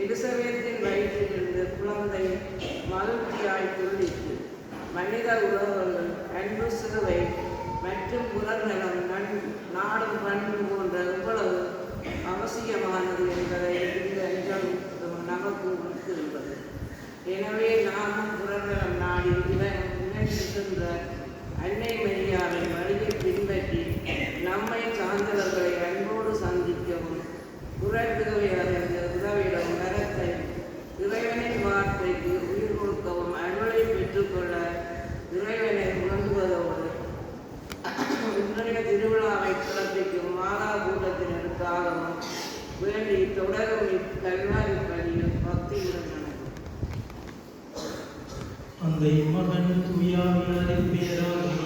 எலிசபெத்தின் வயிற்றிலிருந்து குழந்தை மகிழ்ச்சியாய் துள்ளிற்று. மனித உறவுகள், அன்பு, சிலுவை மற்றும் புறநலம், நாடும் பண்பு போன்ற எவ்வளவு அவசியமானது என்பதை இந்த நிகழ்வு நமக்கு உணர்த்துகின்றது. எனவே நாமும் புறநலம் நாடி இணைந்திருக்கின்ற அன்னை மரியாவின் வழியை பின்பற்றி நம்மை சார்ந்தவர்களை அன்போடு சந்திக்கவும், புறத்துகையறிந்து உதவிடும் மரத்தை இறைவனின் வார்த்தைக்கு உயிர் கொடுக்கவும், அருளை பெற்றுக்கொள்ள இறைவனை உணர்ந்துவதோடு இன்றைய திருவிழாவை சிறப்பிக்கும் மாதா கூட்டத்தினருக்காகவும் வேண்டி தொடரும் இக்கல்வாரி பணியில் பக்தியுடன் அந்த மகன் தூயாவியாரின் பெயராகி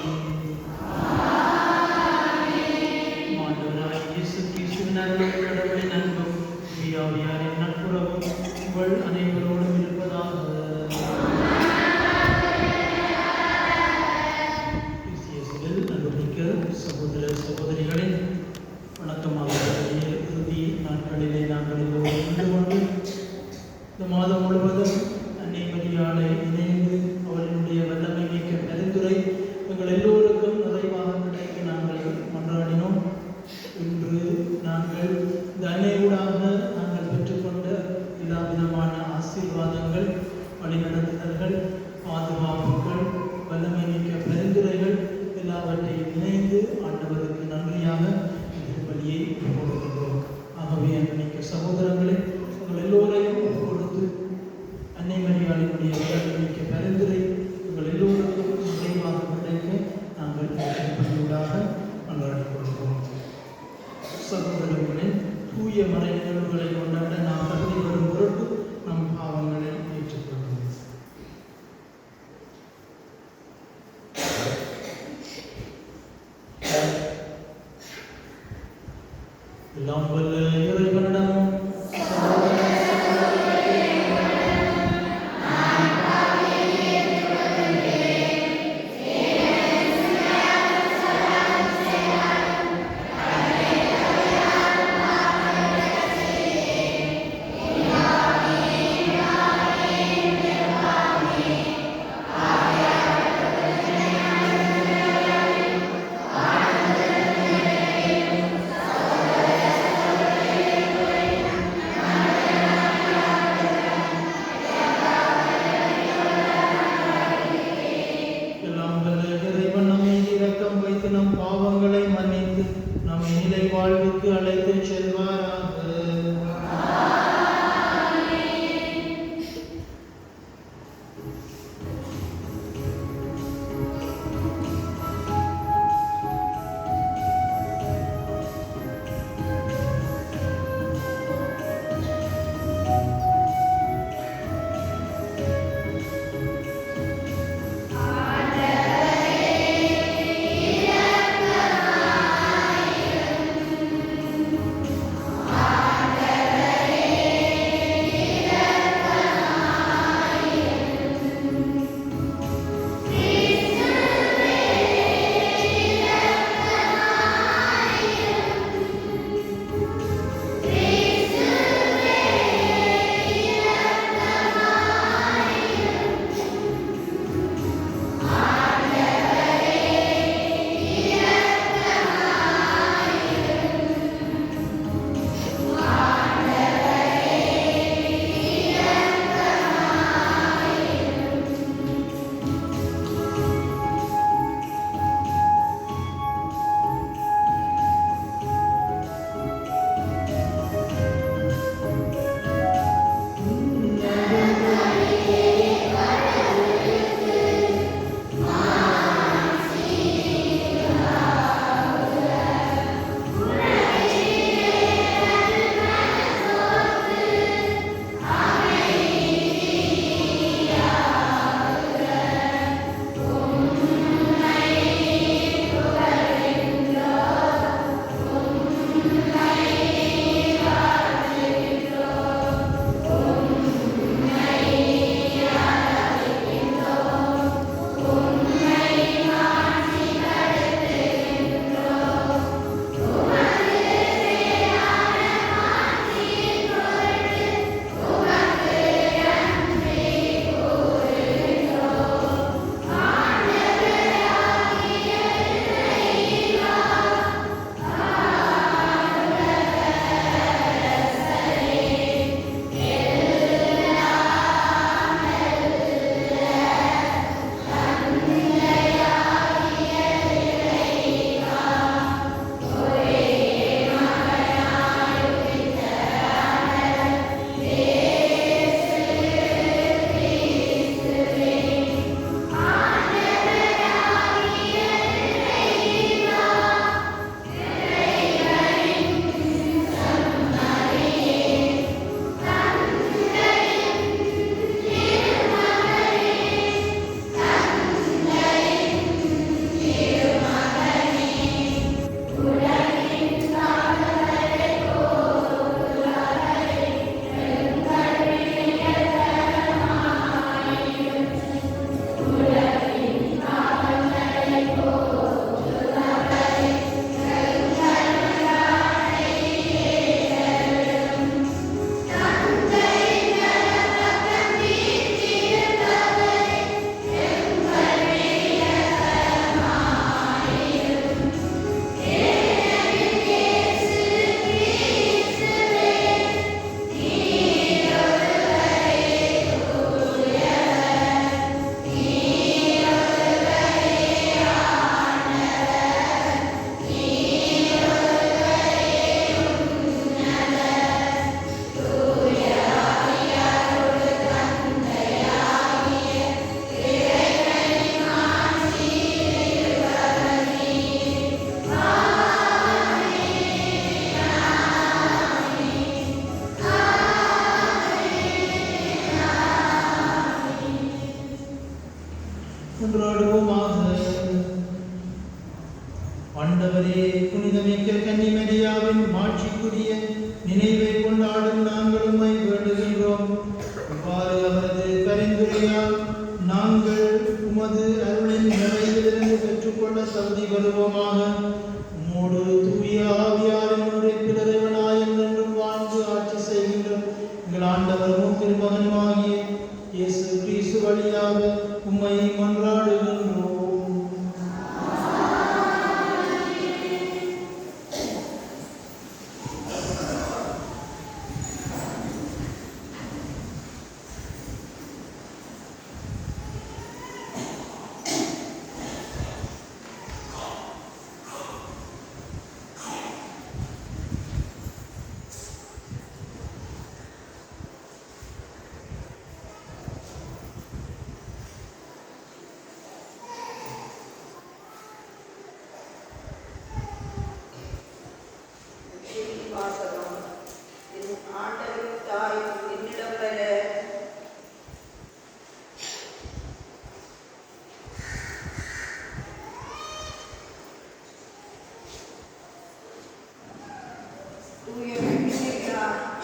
மாண்டவராய் இயேசு கிறிஸ்துவின் அருளும் கடவுளின் அன்பும் தூயாவியாரின் நட்புறவும் உங்கள் அனைவரோடும் இருப்பதாக. அன்புமிக்க சகோதர சகோதரிகளின் வணக்கமாக இறுதி நாட்களிலே நாங்கள் இன்று கொண்டு இந்த மாதம் முழுவதும் அன்னை மரியாளை இணைந்து அவர்களுடைய வல்லமை மிக்க பரிந்துரை எங்கள் எல்லோருக்கும் நிறைவாக கிடைக்க நாங்கள் மன்றாடினோம். இன்று நாங்கள் இந்த அன்னையூடாக நாங்கள் பெற்றுக்கொண்ட எல்லா விதமான ஆசீர்வாதங்கள், வழிநடத்துதல்கள், பாதுகாப்புகள், வல்லமை மிக்க பரிந்துரைகள் எல்லாவற்றையும் இணைந்து ஆண்டவருக்கு நன்றியாக வழியை கொடுக்கின்றோம். ஆகவே அன்னைக்கு சகோதரங்களே, உங்கள் எல்லோரையும் கொடுத்து அன்னை மரியாளினுடைய வல்லமைக்கு பரிந்துரை உங்கள் எல்லோருக்கும் நிறைவாக கிடைக்க நாங்கள் பணியூடாக கொண்டாடி கொள்கிறோம். சகோதரர்களே, தூய மறை நிகழ்வுகளை கொண்டாட நாம் தகுதி வரும் பொருட்டு நம் பாவங்களை ஏற்றுக்கொள்வோம். எல்லாம் வல்ல இறைவனிடமும் நம் பாவங்களை மன்னித்து நம்மை நிலை வாழ்வுக்கு அழைத்து செல்வாராக. Amen. வருவோமாக. உம்மோடு தூய ஆவியாரின் ஒன்றிப்பில் இறைவனாய் என்றென்றும் வாழ்ந்து ஆட்சி செய்கின்ற எங்கள் ஆண்டவரும் திருமகனுமாகிய இயேசு கிறிஸ்து வழியாக உம்மை மன்றாடுகின்றோம். வாசகம். என் ஆண்டவரின் தாய் என்னிடம் வர தூய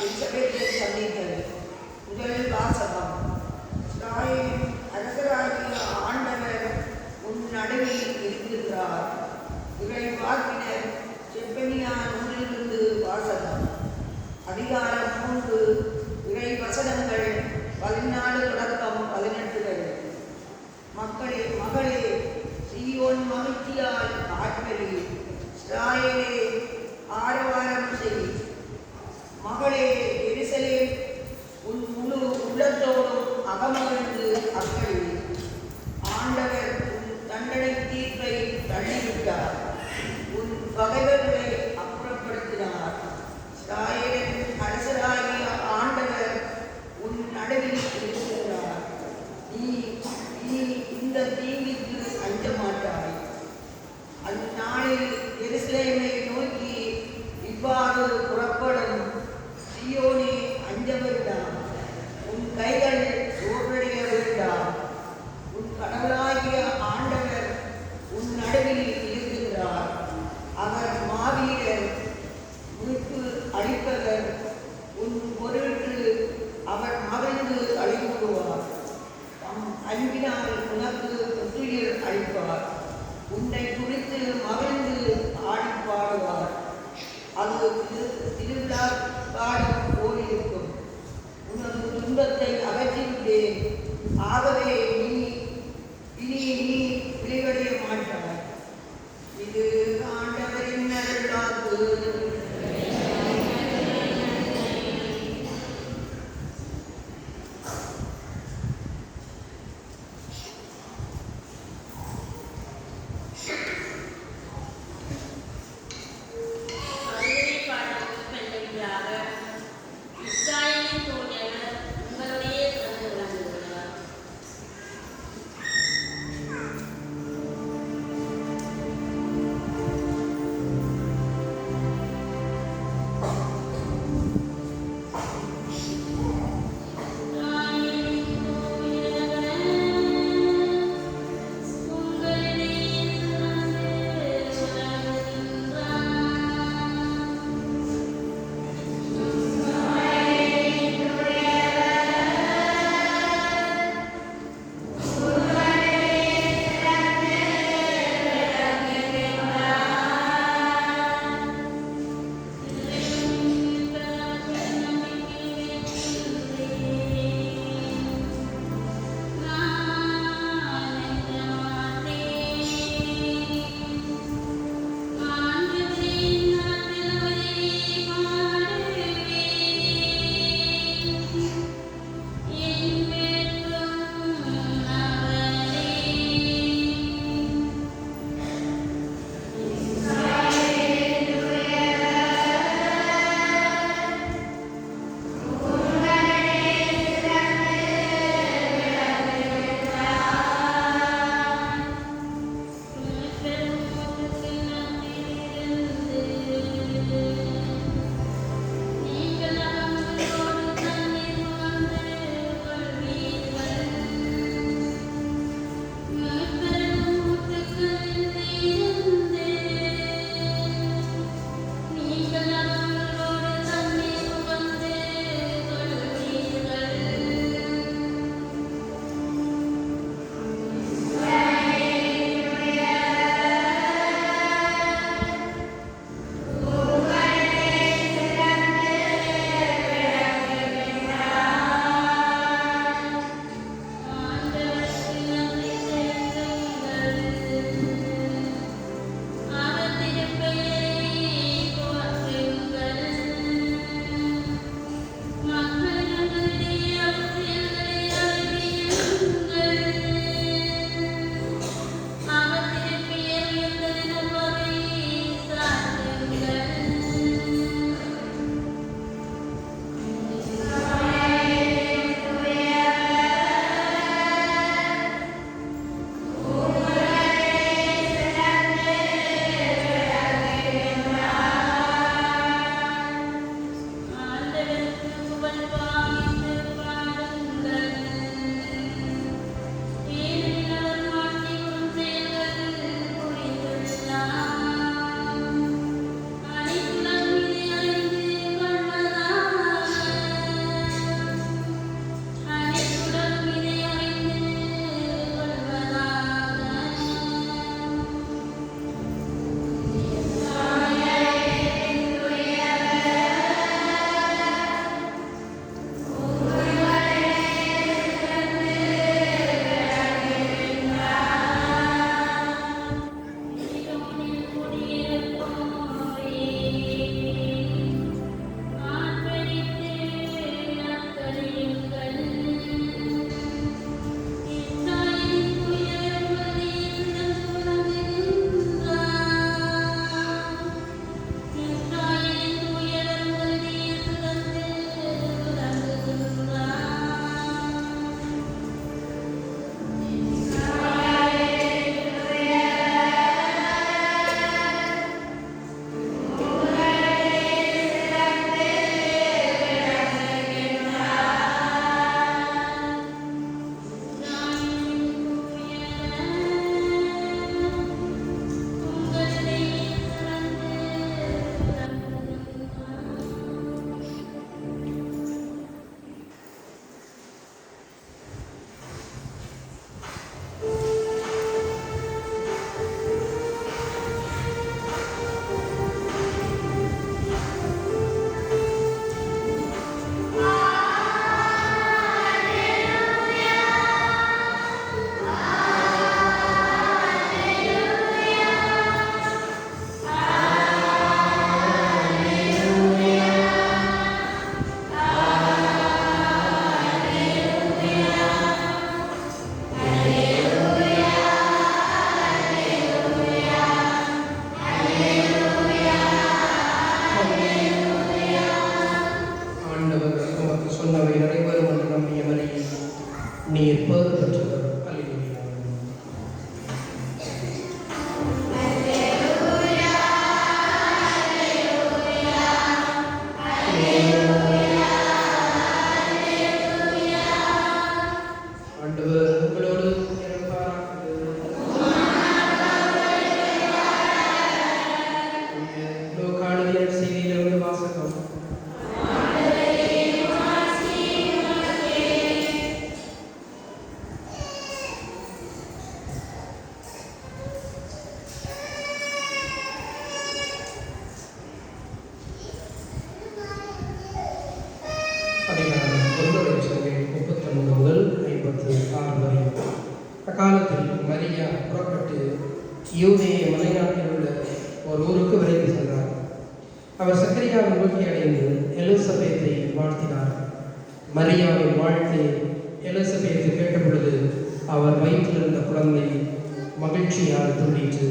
எலிசபெத்தை சந்தித்தது. முதல் வாசகம். தாயின் அரசராகிய ஆண்டவர் உன் நடுவில் இருக்கின்றார். இறை வாக்கினர் செப்பனியா நூலிலிருந்து வாசகம். அதிகாரம் 3, இறை வசனங்கள் 14 தொடக்கம் 18 வரை. மகளே சீயோன் மகிழ்ச்சியால் ஆட்களி, இஸ்ராயேலே ஆரவாரம் செய். மகளே எருசலேம், உன் முழு உள்ளத்தோடும் அகமகிழ்ந்து அக்களி. ஆண்டவர் உன் தண்டனை தீர்ப்பை தள்ளிவிட்டார், உன் பகைவர்களை அப்புறப்படுத்தினார். இஸ்ராயேலின் அரசராகிய ஆண்டவர் உன் நடுவில் இருக்கிறார். நீ இந்த தீங்கிற்கு அஞ்ச மாட்டாய். அந்நாளில் எருசலேமை நோக்கி இவ்வாறு புறப்படும். சீயோனே, அஞ்ச வேண்டாம், உன் கைகள் சோர்வடைய வேண்டாம். உன் கடவுளாகிய ஆண்டவர் உன் நடுவில் இருக்கின்றார். அவர் மாவீரர், மீட்பு அளிப்பவர். உன் பொருட்டு அவர் மகிழ்ந்து அழிவுறுவார். அன்பினால் உனக்கு புத்துயிர் அளிப்பார். உன்னை குறித்து மகிழ்ந்து ஆடி பாடுவார். அது திருவிழா காலம் போலிருக்கும். உனது துன்பத்தை அகற்றிவிட்டேன். ஆகவே இனி விளைவடைய மாட்டார். இது ஆண்டவரின் அருள்வாக்கு. மரியா புறப்பட்டு யூதேய மலைநாட்டில் உள்ள ஒரு ஊருக்கு விரைந்து சென்றார். அவர் சக்கரியாவின் நோக்கி அடைந்து எலிசபேத்தை வாழ்த்தினார். மரியாவின் வாழ்த்தை எலிசபேத்து கேட்ட பொழுது அவர் வயிற்றில் இருந்த குழந்தை மகிழ்ச்சியால் துள்ளிற்று.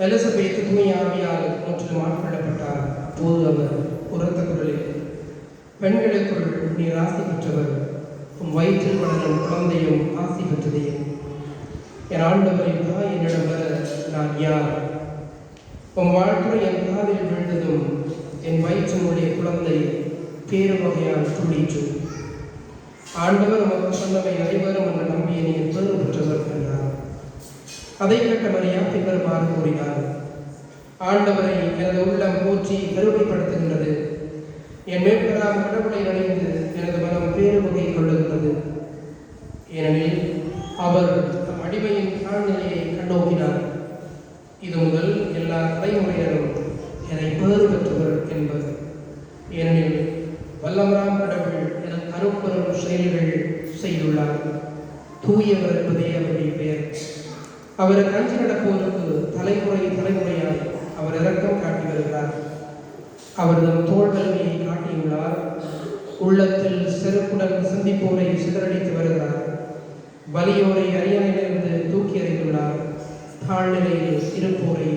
எலிசபேத்து தூய ஆவியால் முற்றிலும் ஆட்கொள்ளப்பட்டார். அப்போது அவர் உரத்த குரலில், பெண்களுக்குள் நீர் ஆசி பெற்றவர், உன் வயிற்றில் வளரும் குழந்தையும் ஆசி பெற்றதே. என் ஆண்டவரின் தாய் என்னிடம் வர நான் யார்? உன் வாழ்த்துறை என் காதில் விழுந்ததும் என் வயிற்றினுடைய குழந்தை பேரு வகையால் துள்ளிற்று. ஆண்டவர் உமக்கு சொன்னவை அனைவரும் என்ற நம்பிய நீர் பேறு பெற்றவர் என்றார். அதை கேட்ட மரியா பின்வருமாறு கூறினார்: ஆண்டவரை எனது உள்ளம் போற்றி பெருமைப்படுத்துகின்றது. என் மேற்பெறாம் கடவுளை அடைந்து எனது மனம் பேரு வகை கொள்ளுகின்றது. ஏனெனில் அவர் தம் அடிமையின் தாழ்நிலையை கண்ணோக்கினார். இது முதல் எல்லா தலைமுறையினரும் என்னை பேறு பெற்றவர் என்பது. ஏனெனில் வல்லவராம் கடவுள் எனக்கு அரும்பெரும் செயல்கள் செய்துள்ளார். தூயவர் என்பதே அவருடைய பெயர். அவருக்கு அஞ்சு நடப்போருக்கு தலைமுறையாய் அவர் இரக்கம் காட்டி வருகிறார். அவரது தோல் வலிமையை காட்டியுள்ளார். உள்ளத்தில் செருக்குடன் சிந்திப்போரை சிதறடித்து வருகிறார். வலியோரை அரியணையிலிருந்து தூக்கி எறிந்துள்ளார். தாழ்நிலையில் இருப்போரை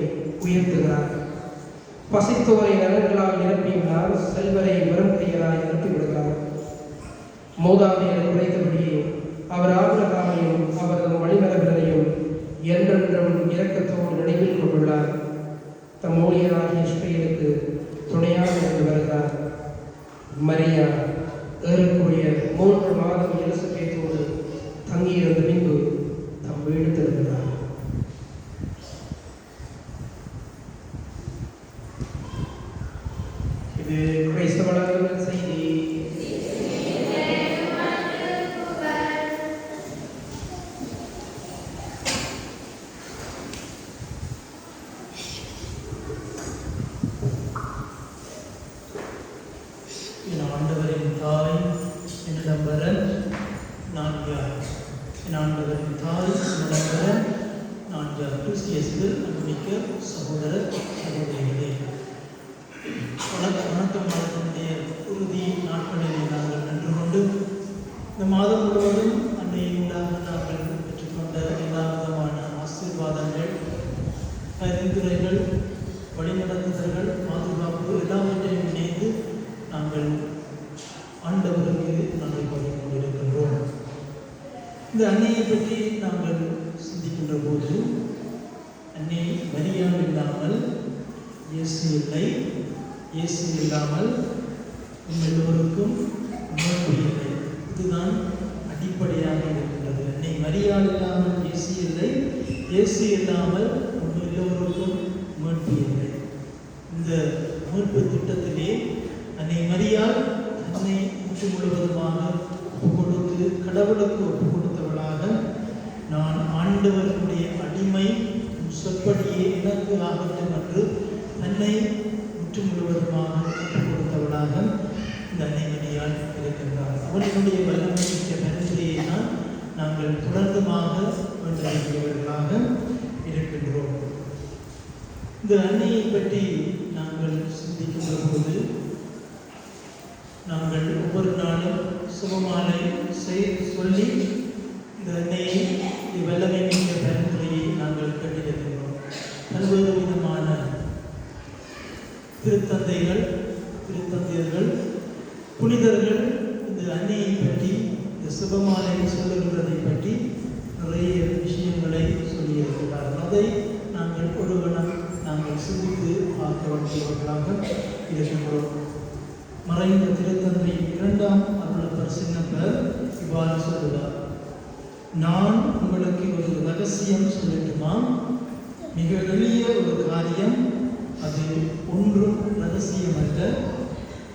உயர்த்துகிறார். பசித்தோரை நலன்களால் நிரப்பியுள்ளார். செல்வரை வரும் கையராய் அனுப்பிவிடுகிறார். மூதாதையரை குறைத்தபடியே அவர் ஆபிரகாமையும் அவரது வழிமரபினரையும் என்றென்றும் இரக்கத்தோடு நினைவில் கொண்டுள்ளார். தம் ஊழியராகிய இஸ்ரவேலுக்கு துணையாக இருந்து வருகிறார். மரியா ஏறக்குறைய 3 மாதம் எலிசபேத்தோடு தங்கியிருந்த பின்பு தம் வீடு திரும்பினார். இது கிறிஸ்தவர்கள் செய்தி. என் ஆண்டவரின் தாய் என்னிடம் வர நான் யார்? என் ஆண்டவரின் தாய் என்னிடம் வர நான் யார்? கிறிஸ்தியஸில் அன்புமிக்க சகோதர சகோதரிகளே, வணக்கம். மாதத்தினுடைய உறுதி நாட்களிலே நாங்கள் நின்று கொண்டு இந்த மாதம் முழுவதும் அன்னையினூடாக நாங்கள் பெற்றுக்கொண்ட எல்லா விதமான ஆசீர்வாதங்கள், பரிந்துரைகள், வழிநடத்துதல்கள், பாதுகாப்பு எல்லாவற்றையும் இணைந்து நாங்கள் ஆண்டவருக்கு நன்றி கூறிக் கொண்டிருக்கின்றோம். இந்த அன்னையை பற்றி நாங்கள் சிந்திக்கின்ற போது, அன்னை மரியா இல்லாமல் இயேசு இல்லை, இயேசு இல்லாமல் எல்லோருக்கும் மீட்பு இல்லை. இதுதான் அடிப்படையாக இருக்கின்றது. அன்னை மரியா இல்லாமல் இயேசு இல்லை, இயேசு இல்லாமல் எல்லோருக்கும் மீட்பு இல்லை. இந்த மீட்பு திட்டத்திலே அன்னை மரியாள் தன்னை முற்று முழுவதுமாக ஒப்புக்கொடுத்து கடவுளுக்கு ஒப்புக் கொடுத்தவளாக, நான் ஆண்டவருடைய அடிமை, சொற்படியே எனக்கு ஆகட்டும் என்று தன்னை முற்று முழுவதுமாக ஒப்புக் கொடுத்தவளாக இந்த அன்னை மரியாள் இருக்கின்றார். அவனுடைய வல்லமை மிக்க பரிந்துரையை தான் நாங்கள் தொடர்ந்துமாக வேண்டியவர்களாக இருக்கின்றோம். இந்த அன்னையை பற்றி நாங்கள் சிந்திக்கின்ற போது, நாங்கள் ஒவ்வொரு நாளும் சுபமாலை சொல்லி இந்த அன்னையை வல்லமை மிக்க பரிந்துரையை நாங்கள் கேட்டிருக்கின்றோம். பல்வேறு விதமான திருத்தந்தையர்கள், புனிதர்கள் இந்த அன்னையை பற்றி, இந்த சுபமாலை சொல்லுகின்றதை பற்றி நிறைய விஷயங்களை சொல்லியிருக்கிறார்கள். அதை நாங்கள் ஒரு கணம் நாங்கள் சிந்தித்து பார்க்க வேண்டியவர்களாக இருக்கின்றோம். மறைந்த திருத்தந்தை 2ஆம் அருளப்பர் சின்னப்பர் இவ்வாறு சொல்லுவார்: நான் உங்களுக்கு ஒரு ரகசியம் சொல்லட்டுமா? மிக எளிய ஒரு காரியம், அது ஒன்றும் ரகசியம் அல்ல.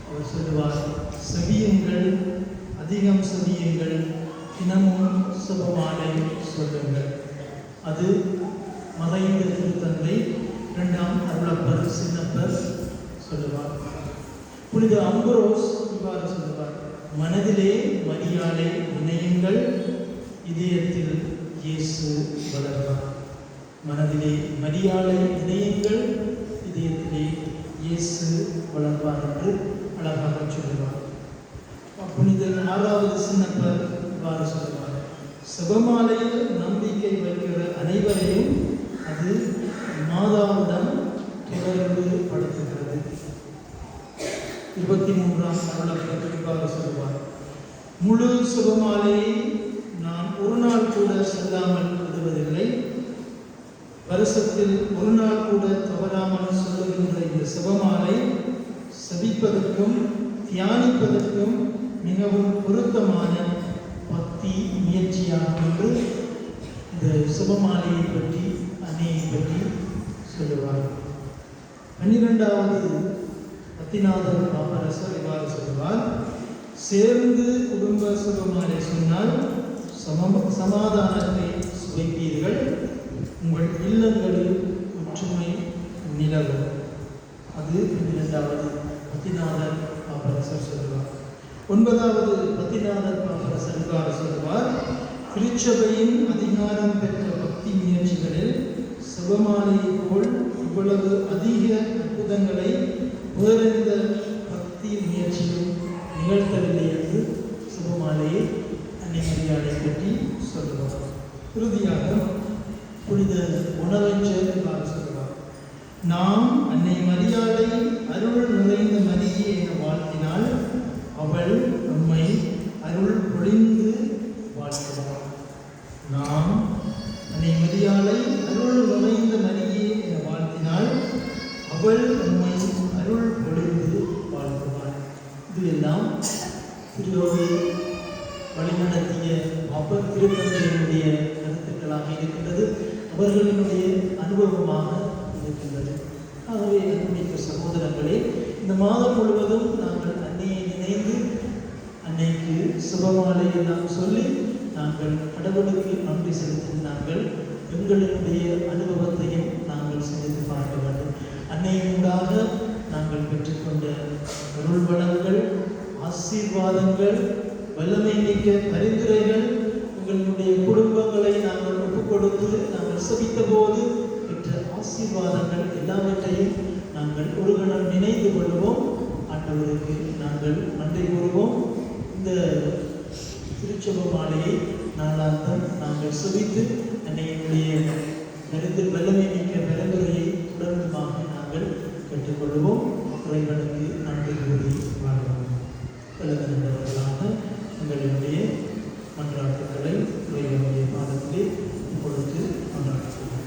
அவர் சொல்லுவார்: செவியுங்கள், அதிகம் செவியுங்கள், தினமும் சுபமாலை சொல்லுங்கள். அது மறைந்த திருத்தந்தை 2ஆம் அருளப்பர் சின்னப்பர் சொல்லுவார். புனித அம்புரோஸ் இவ்வாறு சொல்லுவார்: மனதிலே மரியாளை நினையுங்கள், இதயத்தில் இயேசு வளர்வார். மனதிலே மரியாதை நினையுங்கள், இதயத்திலே இயேசு வளர்வார் என்று அழகாக சொல்லுவார். புனிதர் 6வது சின்னப்பர் இவ்வாறு சொல்லுவார்: செபமாலையில் நம்பிக்கை வைக்கிற அனைவரையும் அது மாதாவிடம் தொடர்பு படுத்துகிறது. 23ஆம் அருளப்பர் இவ்வாறு சொல்லுவார்: முழு செபமாலையை நான் ஒரு நாள் கூட செல்லாமல் விடுவதில்லை. வருஷத்தில் ஒரு நாள் கூட தவறாமல் சொல்லுகின்ற இந்த செபமாலை செபிப்பதற்கும் தியானிப்பதற்கும் மிகவும் பொருத்தமான பக்தி முயற்சியாகும் என்று இந்த செபமாலையை பற்றி அன்னையை பற்றி சொல்லுவார். 12வது பத்திநாதர் பாப்பரசர் இவ்வாறு சொல்லுவார்: சேர்ந்து குடும்ப செபமாலை சொன்னால் சமாதானத்தை சுவைப்பீர்கள், உங்கள் இல்லங்களில் ஒற்றுமை நிலவும். அது 12வது பத்திநாதர் பாப்பரசர் சொல்லுவார். 9வது பத்திநாதர் பாப்பரசர் இவ்வாறு சொல்லுவார்: திருச்சபையின் அதிகாரம் பெற்ற பக்தி முயற்சிகளில் செபமாலையை போல் இவ்வளவு அதிக அற்புதங்களை வேறெந்த பக்தி முயற்சியும் நிகழ்த்தவில்லை என்று செபமாலையை அன்னை மரியாதை பற்றி சொல்லுவார். இறுதியாக புனித உணவஞ்சர் இவ்வாறு சொல்லுவார்: நாம் அன்னை மரியாதை அருள் நிறைந்த மரியே என வாழ்த்தினால் அவள் நம்மை அருள் பொழிந்து வாழ்த்துவார். நாம் அன்னை மரியாதை அருள் நிறைந்த மரியே என வாழ்த்தினால் அவள் நம்மை அருள் பொழிந்து வாழ்த்துவாள். இது எல்லாம் திருவை வழிநடத்திய அப்பர் திருத்தந்தையினுடைய கருத்துக்களாக இருக்கின்றது, அவர்களினுடைய அனுபவமாக இருக்கின்றது. ஆகவே அன்புமிக்க சகோதரர்களே, இந்த மாதம் முழுவதும் நாங்கள் அன்னையை நினைந்து அன்னைக்கு சுபமாலை எல்லாம் சொல்லி நாங்கள் கடவுளுக்கு நன்றி செலுத்தி நாங்கள் எங்களினுடைய அனுபவத்தையும் நாங்கள் சிந்தித்து பார்க்க வேண்டும். அன்னையினூடாக நாங்கள் பெற்றுக்கொண்ட அருள் வளங்கள், ஆசீர்வாதங்கள், வல்லமை மிக்க பரிந்துரைகள், எங்களுடைய குடும்பங்களை நாங்கள் ஒப்புக் கொடுத்து நாங்கள் செபித்த போது பெற்ற ஆசீர்வாதங்கள் எல்லாவற்றையும் நாங்கள் ஒரு கணம் நினைந்து கொள்வோம். ஆண்டவருக்கு நாங்கள் நன்றி கூறுவோம். இந்த திருச்செபமாலையை நாளாந்தம் நாங்கள் செபித்து அன்னையினுடைய வல்லமை மிக்க பரிந்துரையை தொடர்ந்துமாக நாங்கள் கற்றுக்கொள்வோம். இறைவனுக்கு நன்றி கூறி வாழ்வோம். வல்லவர்களாக எங்களுடைய மன்றாட்டுக்களை இறைவனுடைய பாதத்திலே இப்பொழுது மன்றாட்டுகிறோம்.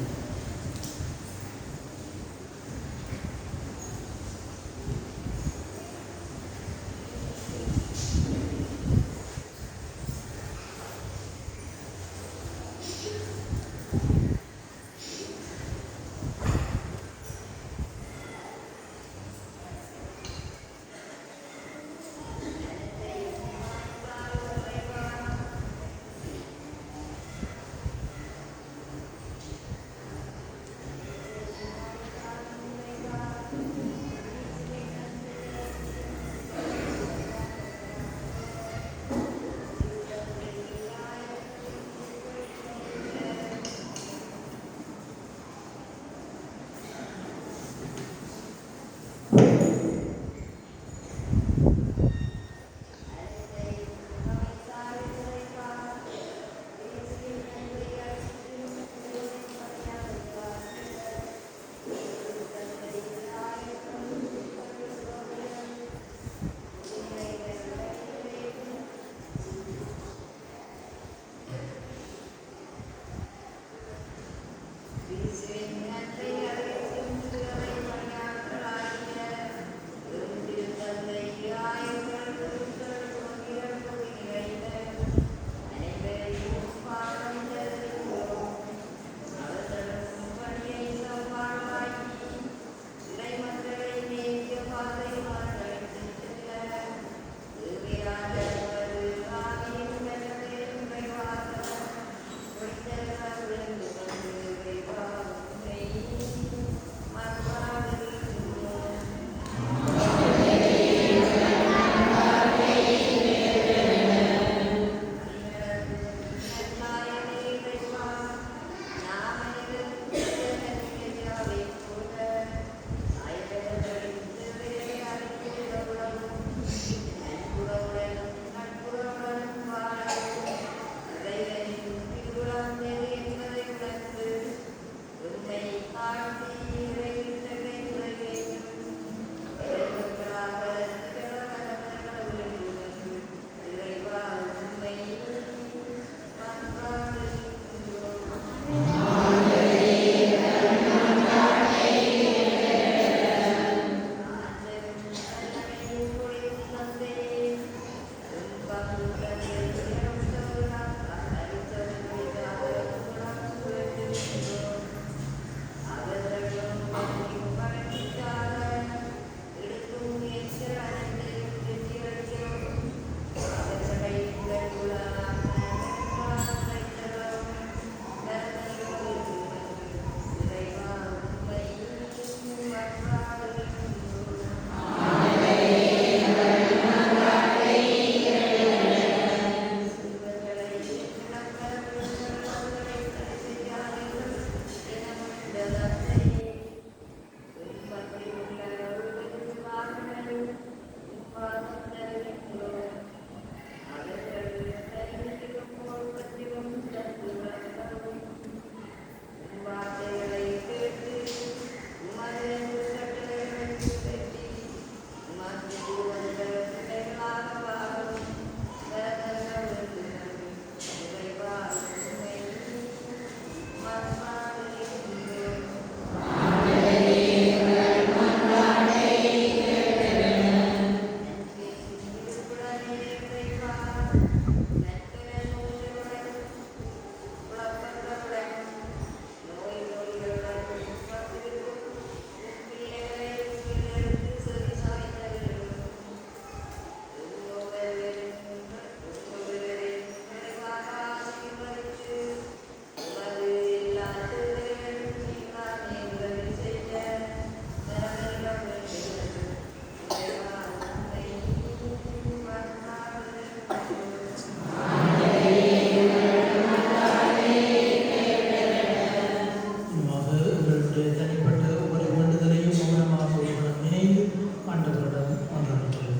ஆண்டவரிடம் மன்றாடுகிறோம்.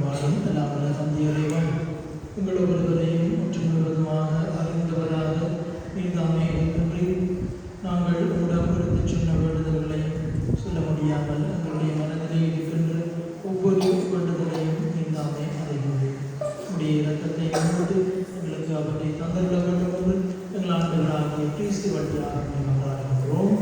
வாழும் எல்லாமல்ல தந்தை இறைவன் உங்கள் ஒவ்வொருவரையும் முற்றும் முழுவதுமாக அறிந்தவராக நீதாமே இருக்கின்றீர். நாங்கள் உங்களிடம் எடுத்துச் சொன்ன வேண்டுதல்களை சொல்ல முடியாமல் எங்களுடைய மனதிலே இருக்கின்ற ஒவ்வொரு வேண்டுதலையும் நீதாமே அறிகின்றீர். உடைய இரக்கத்தை முன்பு எங்களுக்கு அவற்றை தந்தருள வேண்டும் என்று எங்கள் ஆண்டவராகிய கிறிஸ்து வழியாக மன்றாடுகின்றோம்.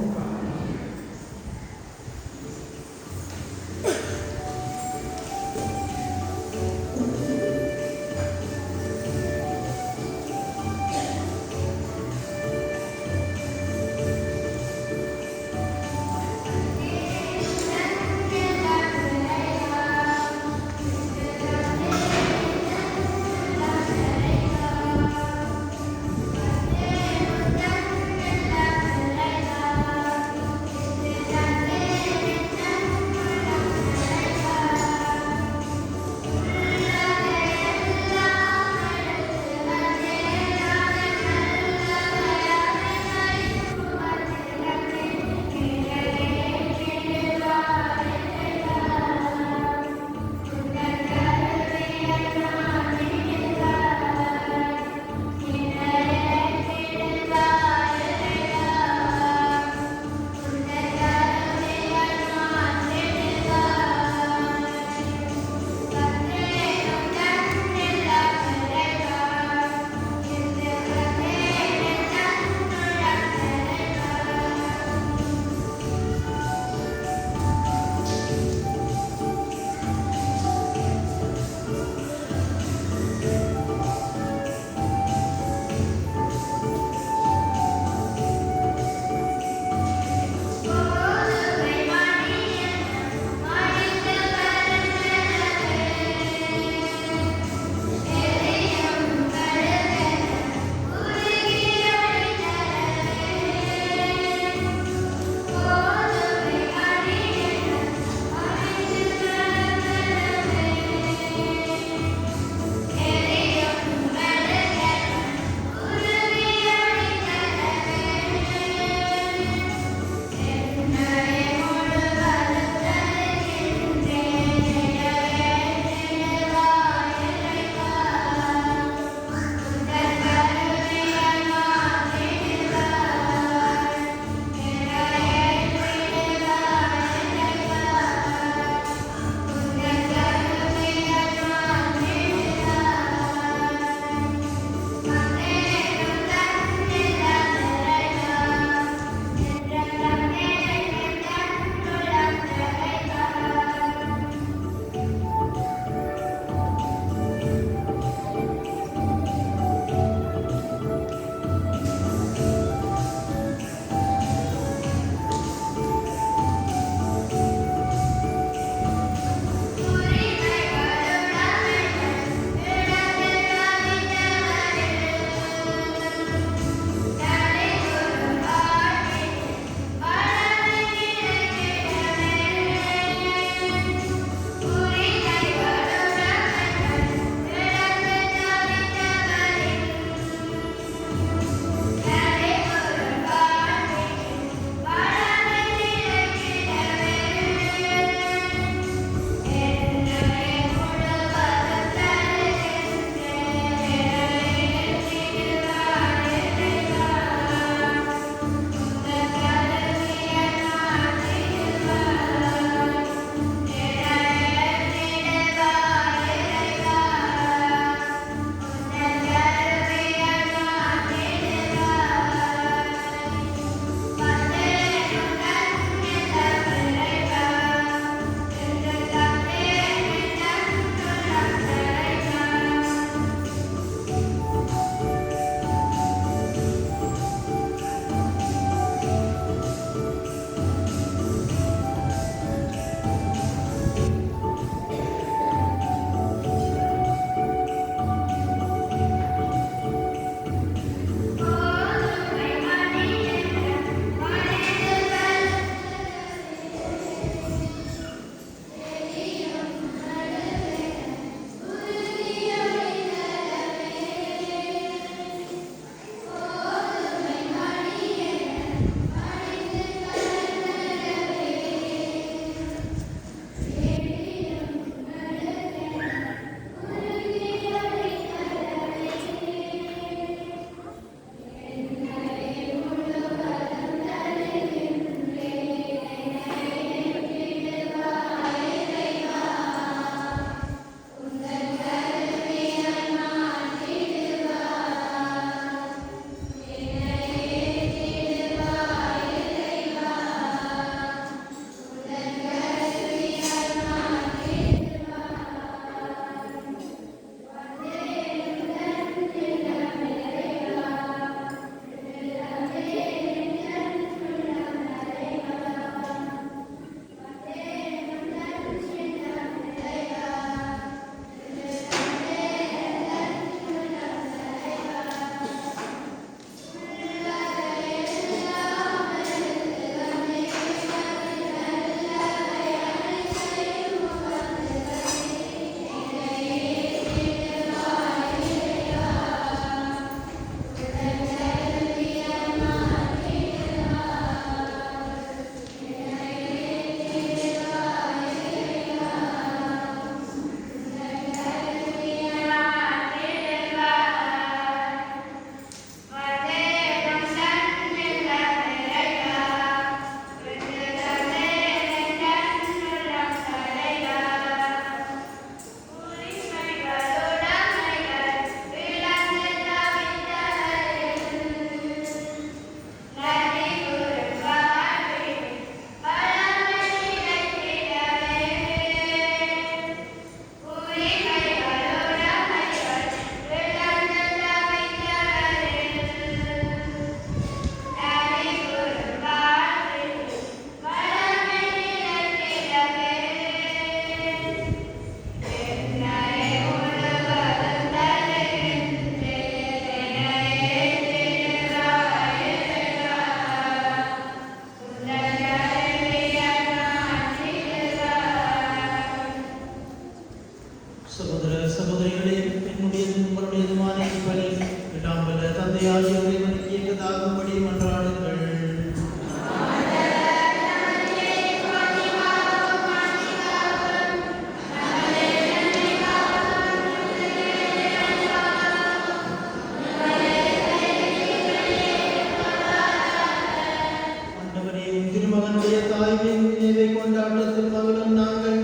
திருமகனுடைய தாய்மையின் நினைவை கொண்டாட்டத்தில் மகளும் நாங்கள்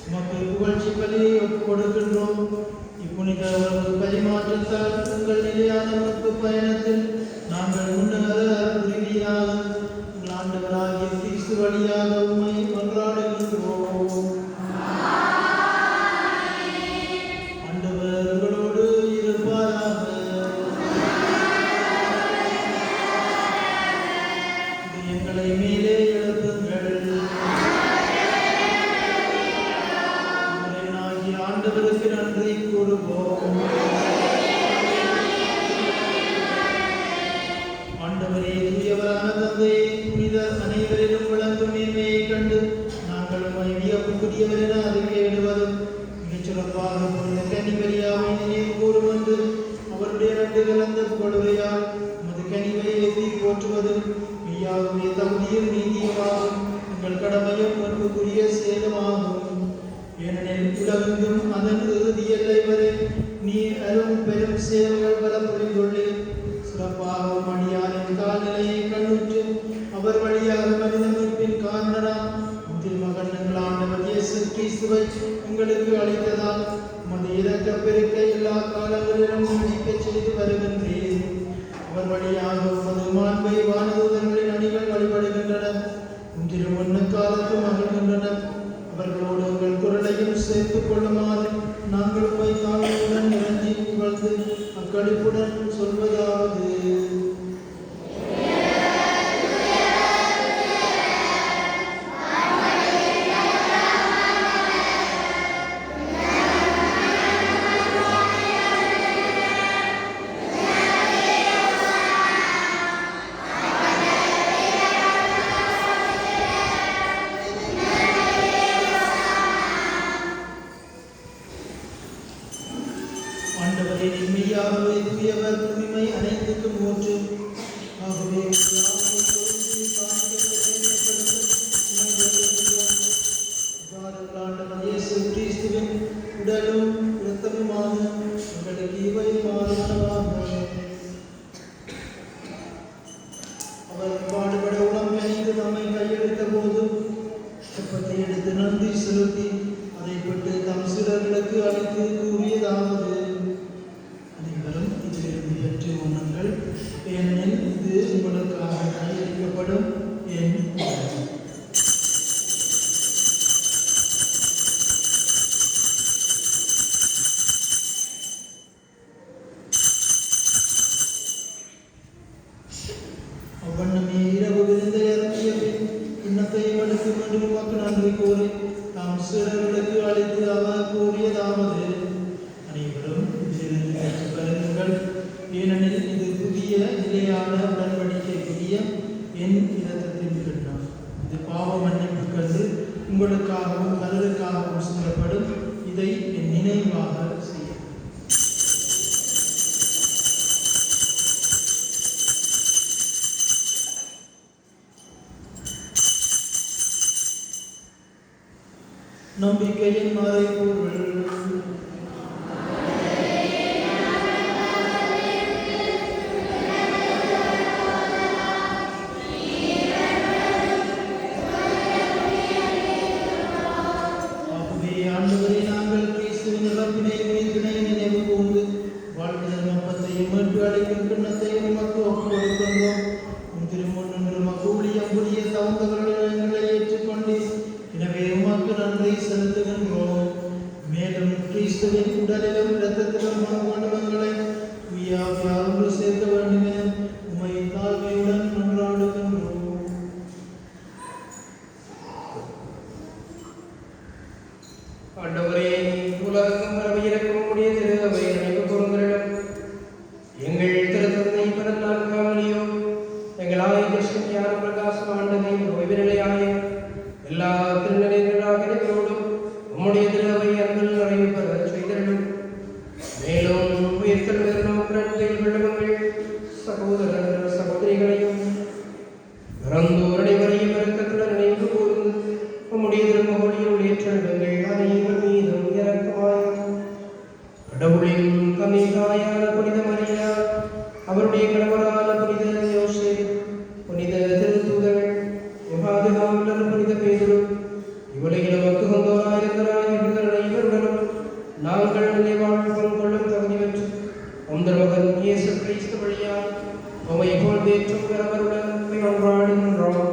உமக்கு புகழ்ச்சி பலியை ஒப்புக் கொடுக்கின்றோம். இப்புனித உறவு பரிமாற்றத்தால் உங்கள் நிலையான மீட்பு பயணத்தில் நாங்கள் முன்னேற உறுதியாக எங்கள் ஆண்டவராகிய கிறிஸ்து வழியாக உம்மை மன்றாடுகின்றோம். ஆண்டவர் உங்களோடு இருப்பாராக. எங்களை மேலே எழுப்புங்கள். ஆகிய ஆண்டவருக்கு நன்றி கூறுவோம். ஆண்டவரே, தூயவரான தந்தையே, புனிதர் அனைவரிலும் விளங்கும் மேன்மையை கண்டு நாங்கள் வியப்புக்குரியவர் என அறிக்கையிடுவதும் மிகச் சிறப்பாக புனித கன்னிமரியாவை நினைவு கூறும் என்று அவருடைய நண்டு கலந்த புகழுரையால் உமது கனிவை ஏற்றி போற்றுவதும் மெய்யாகவே தகுதியும் நீதியுமாகும் எங்கள் கடமையும் அன்புக்குரிய சேதமாகும். ஏனெனில் உலகெங்கும் அதன் இறுதி எல்லை வரை நீ அரும் பெரும் சேவைகள் பல புரிந்துள்ளீர். சிறப்பாக மணியாரின் கால்நிலையை கண்ணுற்று அவர் வழியாக மனித மீட்பின் காரணராம் திருமகன் எங்கள் ஆண்டவர் இயேசு கிறிஸ்துவை எங்களுக்கு அளித்ததால் உமது இரக்க பெருக்கை எல்லா காலங்களிலும் நீடிக்கச் செய்து வருகின்றேன். அவர் வழியாக உமது மாண்பை வானதூதர்களின் அணிகள் வழிபடுகின்றன. திருமண்ண காலத்து மகிழ்கின்றன. அவர்களோடு உங்கள் குரலையும் சேர்த்துக் கொள்ளுமாறு நாங்கள் உம்மை தாழ்வுடன் இறங்கி புகழ்ந்து அக்களிப்புடன் சொல்வதாவது: ஆண்டவரே, மெய்யாகவே தூயவர், தூய்மை அனைத்துக்கும் ஊற்று. ஆகவே ஆண்டவர் இயேசு கிறிஸ்துவின் உடலும் இரத்தமுமாக எங்களுக்கு இவை மாறுவனவாக. அவர் பாடுபட உடம்பு அணிந்து நம்மை கையெழுத்த போது அப்பத்தை எடுத்து நன்றி செலுத்தி அதை பெற்று தம் சிலர்களுக்கு அளித்து கூறியதாவது: அனைவரும் இதிலிருந்து பெற்று உண்ணுங்கள், ஏனெனில் இது உங்களுக்காக கையளிக்கப்படும் என் உடல். அவ்வண்ணமே இரவு விருந்தை இறங்கிய பின் கிண்ணத்தை எடுத்து மீண்டும் உமக்கு நன்றி கூறி தாம் சீடர்களுக்கு அளித்து அவர் கூறியதாவது: அனைவரும் இதிலிருந்து பெற்றுப் பருகுங்கள், ஏனெனில் இது புதிய நிலையான உடன்படிக்கைக்குரிய என் இரத்தத்தின் கிண்ணம். இது பாவ மன்னிப்புக்கென்று உங்களுக்காகவும் பலருக்காகவும் சிந்தப்படும். இதை என் நினைவாக செய்ய. நம்பிக்கையின் மறைபொருள். ஆகவே ஆண்டவரே, நாங்கள் கிறிஸ்துவின் இறப்பினை உயிர்ப்பினை நினைவு கூர்ந்து வாழ்க்கையின் நோக்கத்தையும் மீட்பு அளிக்கும் கிண்ணத்தையும் உமக்கு ஒப்புக் கொடுக்கின்றோம். உம் திருமுன் நின்று உமக்கு ஊழியம் புரிய தகுந்தவர்களுடன் எங்களை ஏற்றுக்கொண்டீர். எனவே உமக்கு நன்றி செலுத்துகின்றோம். மேலும் கிறிஸ்துவின் உடலிலும் இரத்தத்திலும் மனங்களை ஒன்று சேர்க்க வேண்டும் என உம்மை தாழ்மையுடன் மன்றாடுகின்றோம். ஆண்டவரே, உலகம் பரவியிருக்கும் உடைய திரு அவை நினைவு கூறுங்களிடம் எங்கள் திருத்தந்தை பிறந்தால் காவலியோ எங்கள் ஆயுதம் ஞான பிரகாசம் ஆண்டதை ஓய்வு நிலையாய எல்லா திருநிலைகளோடும் உம்முடைய திரு அவை அன்பில் நிறைவு பெற செய்திருக்கும். மேலும் உயிர்த்தல் விழுவங்கள் சகோதரர் சகோதரிகளையும் இறந்தோர் அனைவரையும் இறக்கத்துடன் நினைவு கூர்ந்து உம்முடைய திருமொழியில் ஏற்றிடுங்கள். அனைவர் மீதும் இறக்கமாயும் கடவுளின் கன்னிதாயான புனித மரியா, அவருடைய கணவரான புனித யோசேப், புனித திருத்தூதர்கள், பாதுகாவலர் புனித பேதுரு இவ்வுலகில் நமக்கு வந்தோராயிருக்கிறாய் இவருடனும் நாங்கள் நினைவாழ்வு கொள்ளும் தகுதி பெற்று உங்கள் மகன் இயேசு கிறிஸ்து வழியால் உம்மை போல் தேற்றும் பெறவருடன் ஒன்றாடுகின்றோம்.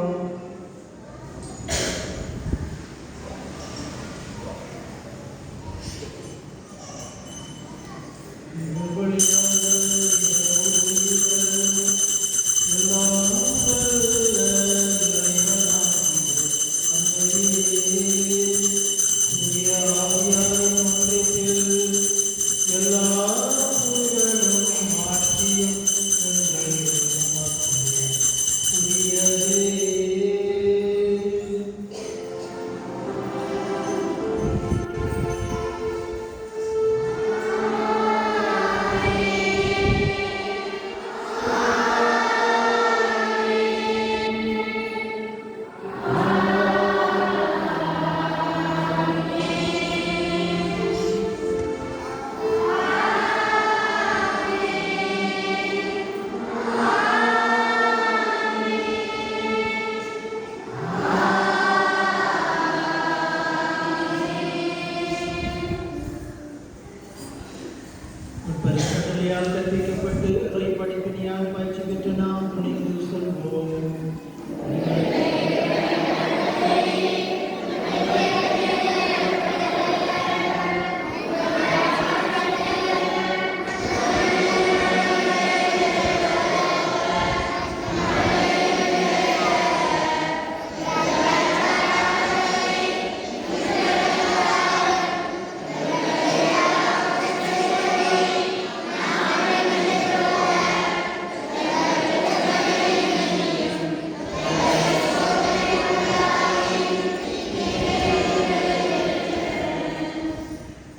கற்பிக்கப்பட்டு இறை படிப்பினையாக பயிற்சி பெற்று நாம் துணிந்து சொல்வோம்.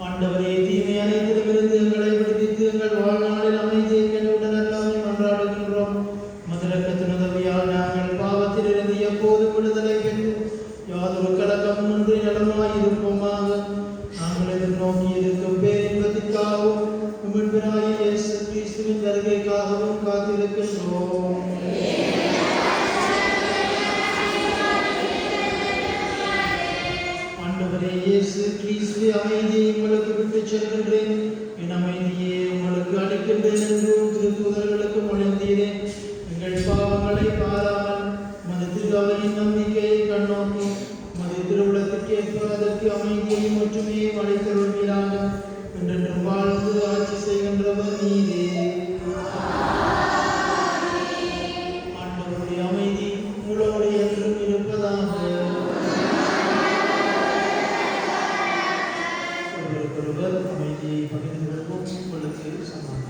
ஆண்டவரே, தீமை அனைத்திலுமிருந்து எங்களை விடுவித்து எங்கள் வாழ்நாளில் அமைதியை கண்டுடன் எல்லாமே மன்றாடுகின்றோம். மதுரக்கத்தின் உதவியால் நாங்கள் பாவத்திலிருந்து எப்போதும் விடுதலை பெற்று யாதொரு கலக்கமின்றி நலமாயிருப்போமாக. நாங்கள் எதிர்நோக்கி இருக்கும் பேரின்பத்திற்காகவும் மீட்பராகிய இயேசு கிறிஸ்துவின் வருகைக்காகவும் காத்திருக்கின்றோம். ஆண்டவரே இயேசு கிறிஸ்துவே, அமைதியை உங்களுக்கு விட்டுச் செல்கின்றேன், என் அமைதியை உங்களுக்கு அளிக்கின்றேன் என்று திருத்தூதர்களுக்கு மொழிந்தீரே. எங்கள் பாவங்களை பாராமல் மது திருவையின் நம்பிக்கையை கண்ணோக்கி மது திருவுளத்துக்கு ஏற்ப அதற்கு அமைதியையும் ஒற்றுமையையும் அளித்தருள்வீராக. என்றென்றும் வாழ்ந்து ஆட்சி செய்கின்றவர் நீரே. ஆண்டவருடைய அமைதி உங்களோடு என்றும் இருப்பதாக. ஒருவர் அமைதியை பகிர்ந்து கொள்வோம். உங்களுக்கு சமாதானம்.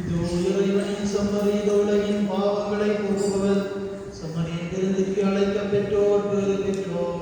இதோ இறைவனின் செம்மறி, இதோ உலகின் பாவங்களை போக்குபவர். செம்மறியின் விருந்திற்கு அழைக்கப் பெற்றோர் பேறு பெற்றோர்.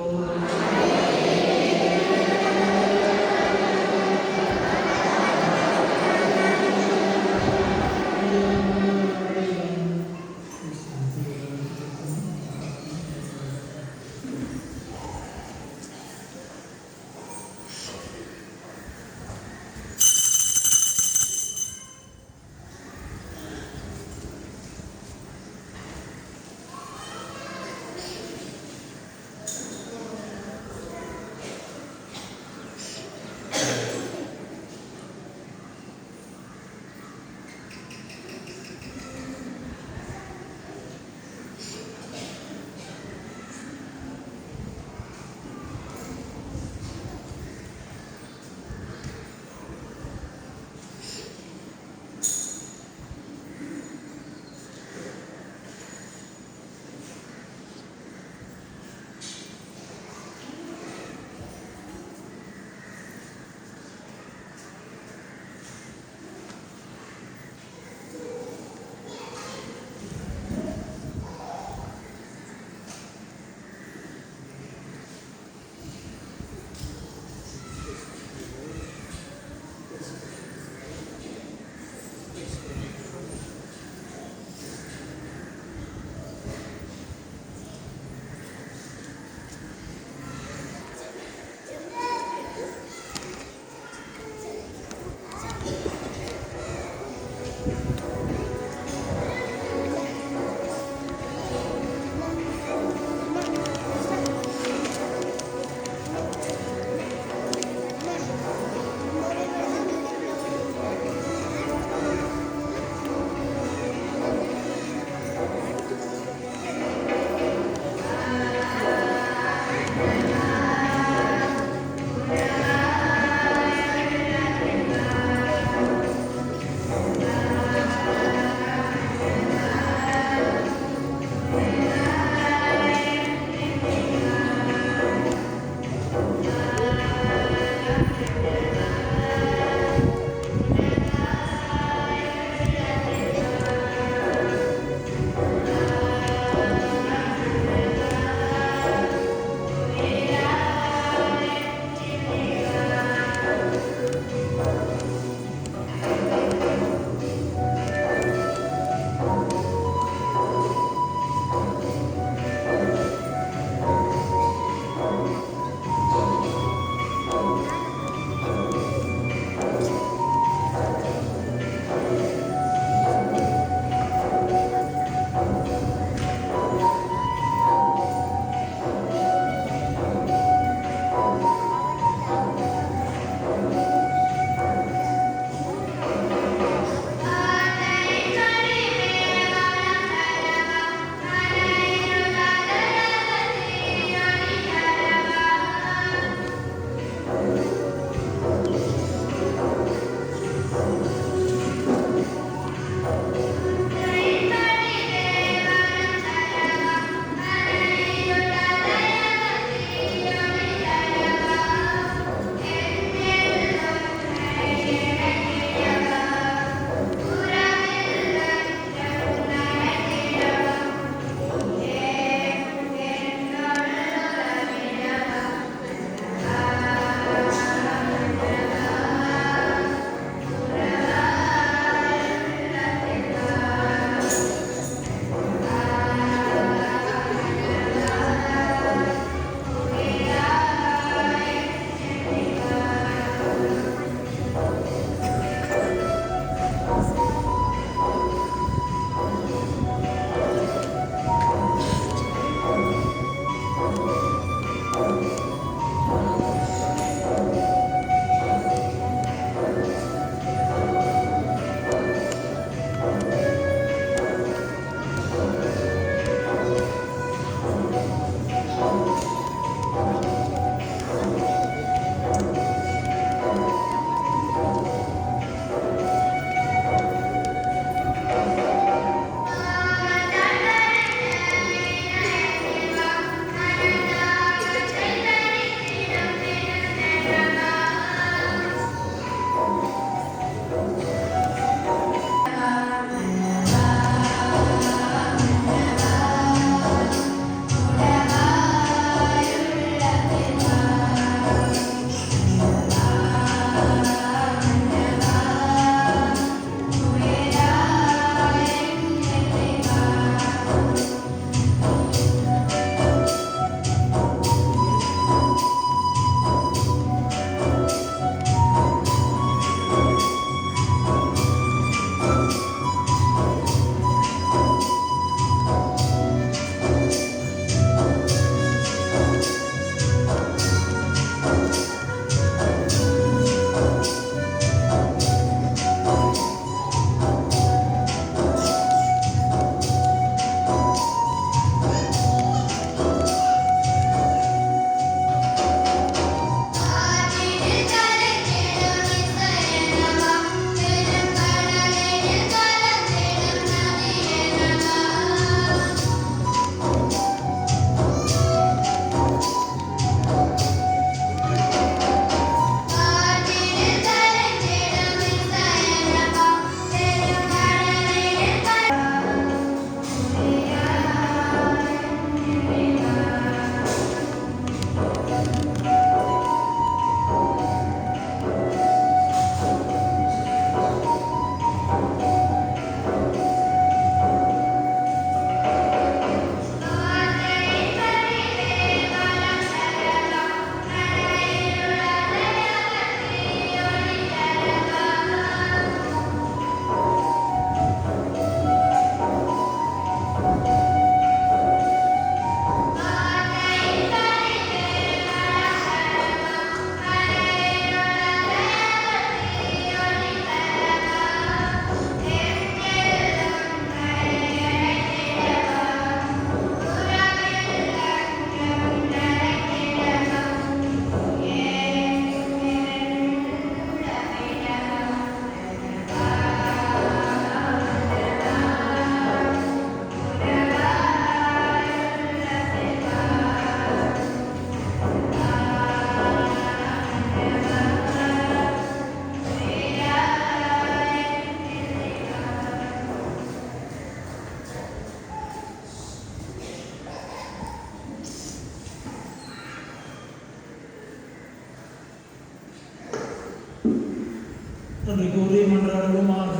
நன்றி கூறி மன்றாடுவோமாக.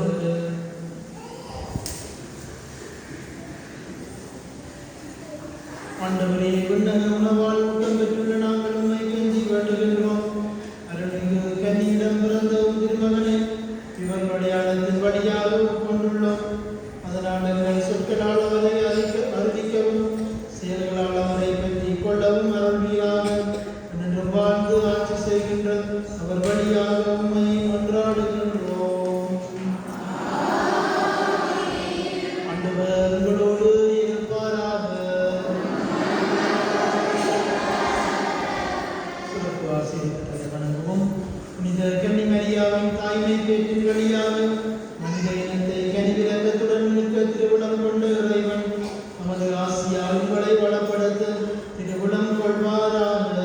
ஆண்டவரே, விண்ணக உணவால் ஊட்டம் பெற்றுள்ள நாங்கள் உம்மை கெஞ்சி வேண்டுகின்றோம். அருள்மிகு கன்னியிடம் பிறந்த உம் திருமகனை இவர் அடையாளத்தின் வழியாக கொண்டுள்ளோம். அதனால் எங்கள் சொற்களால் அவரை அறிவிக்கவும் செயல்களால் அவரை பற்றி கொள்ளவும் அருள்வீராக. என்றும் வாழ்ந்து ஆட்சி செய்கின்ற அவர் வழியாக உம்மை மன்றாடுகின்றோம். ஆண்டவர் உங்களோடு இருப்பாராக. சிறப்பு ஆசீர்வாதத்தை வணங்குவோம். புனித கன்னி மரியாவின் தாய்மை பேற்றின் வழியாக மனித இனத்தை கனிவிரக்கத்துடன் நிற்க திருவுளம் கொண்ட இறைவன் நமது ஆசியால் உங்களை வளப்படுத்த திருவுளம் கொள்வாராக.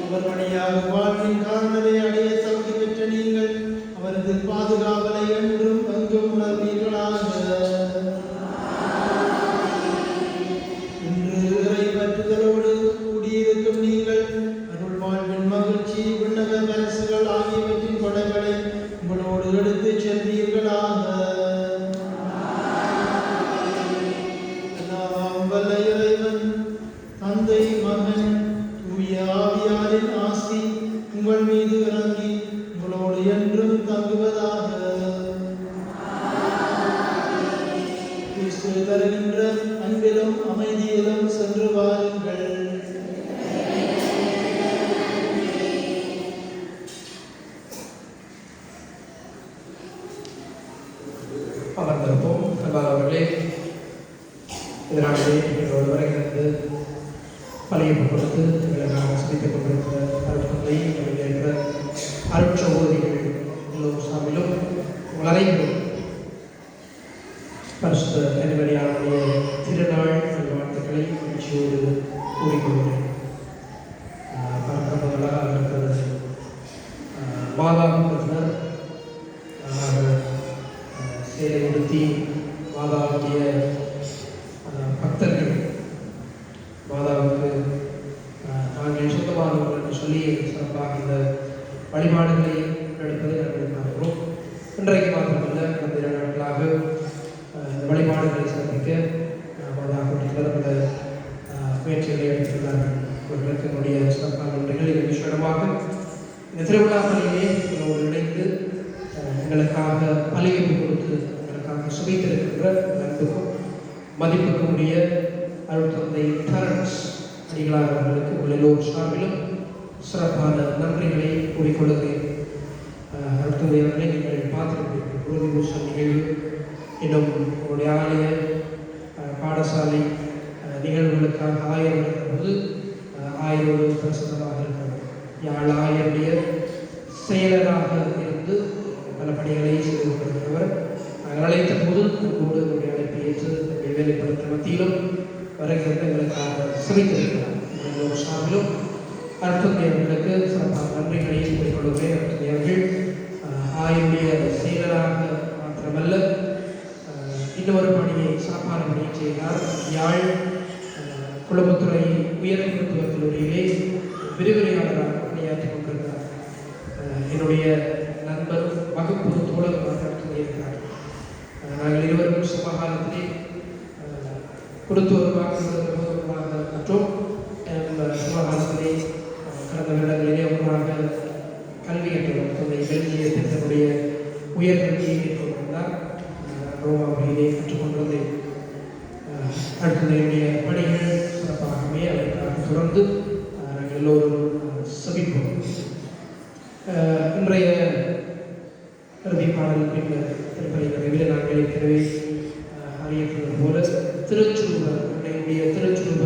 அவர் வழியாக வாழ்வின் காரணத்தை அடைய தகுதி பெற்ற நீங்கள் அவரது பாதுகாவலை என்றும் அங்கும் உணர்வீர்களாக. இன்று இறை பற்றுதலோடு கூடியிருக்கும் நீங்கள் அருள் வாழ்வின் மகிழ்ச்சி விண்ணக பரிசுகள் ஆகியவற்றின் கொடைகளை உங்களோடு எடுத்துச் செல்வீர்களாக. எல்லாம் வல்ல இறைவன் தந்தை மகன் தூய ஆவியாரின் ஆசி உங்கள் மீது இறங்கி உங்களோடு என்றும் தங்குவதாக. கிறிஸ்து தருகின்ற அன்பிலும் அமைதியிலும் சென்று வாருங்கள். அமர்ந்திருப்போம். அன்பானவர்களே, இதனாலே எங்களோடு வருகிறது பழைய கொடுத்து எங்களுக்காக சிந்தித்துக் கொண்டிருக்கிற அருட்களை இருக்கிற அருட்சகோதரிகள் எல்லோரும் சார்பிலும் உலகையும் பரிசுத்த கன்னிமரியாவுடைய திருநாள் வாழ்த்துக்களை மகிழ்ச்சியோடு கூறிக்கொள்கிறேன். பார்க்க முதலாக இருக்கிறது மாதாவினர் சேலை உடுத்தி மாதாவுடைய பக்தர்கள் மாதாவுக்கு நாங்கள் சொந்தமானவர்கள் என்று சொல்லி சிறப்பாக இந்த வழிபாடுகளை எடுப்பதை நாங்கள் பார்க்கிறோம். இன்றைக்கு மாத்திரமல்ல, கடந்த 2 நாட்களாக இந்த வழிபாடுகளை சிறப்பிக்க மாதாவுடைய பல முயற்சிகளை எடுத்துள்ளார்கள். அவர்களுக்கு என்னுடைய சிறப்பான நன்றிகள். இந்த விஷயமாக இந்த திருவிழாக்களிலே எங்களோடு இணைந்து எங்களுக்காக பலியிட்டு கொடுத்து எங்களுக்காக சுவைத்திருக்கின்ற அன்புக்கும் மதிப்புக்கும் உரிய அருட்தந்தை டரன்ஸ் அடிகளார் அவர்களுக்கு உள்ள எல்லோர் சார்பிலும் சிறப்பான நன்றிகளை கூறிக்கொள்கிறேன். அருட்தந்தை அவர்களை நீங்கள் பார்த்திருப்பீர்கள். உறுதி பூசல் நிகழ்வு இன்னும் உங்களுடைய ஆலய பாடசாலை நிகழ்வுகளுக்காக ஆயர் போது ஆயரோடு பிரசன்னமாக இருக்கிறது. யாழ் ஆயருடைய செயலராக இருந்து பல பணிகளை செய்து கொண்டிருக்கிறவர். நாங்கள் அழைத்த போது அன்போடு என்னுடைய அழைப்பை ஏற்று வேலைப்படுத்த மத்தியிலும் வருகின்ற எங்களுக்காக சிரித்திருக்கிறார். எல்லோரு சார்பிலும் அருட்தந்தை அவர்களுக்கு சிறப்பான நன்றிகளை கூறிக்கொள்கிறேன். அருட்தந்தை அவர்கள் ஆயுடைய செயலராக மாத்திரமல்ல, இன்னொரு பணியை சாப்பான பணியை செய்தார். யாழ் குடும்பத்துறை உயர் மருத்துவக் கல்லூரியிலே விரிவுரையாளராக பணியாற்றிக் கொண்டிருக்கிறார். என்னுடைய நண்பர் வகுப்பு தோழர்களாக இருக்கிறார். நாங்கள் இருவரும் சமகாலத்திலே கொடுத்து வருவாங்க மற்றும் சமகாலத்திலே கடந்த வருடங்களிலே ஒன்றாக கல்வி கற்றவர் பெல்ஜியத்தில் தன்னுடைய உயர்கல்வியை மேற்கொண்டிருந்தார். ரோமாவிலே கற்றுக்கொண்டது. அடுத்ததையுடைய பணிகள் சிறப்பாகவே அதற்காக தொடர்ந்து நாங்கள் எல்லோரும் சபிப்போம். இன்றைய இறுதி பாடல் பின்னர் திருப்பதி நிறைவில் நாங்கள் ஏற்கனவே அறியப்படுவது போல திருச்சுருப திருச்சுருப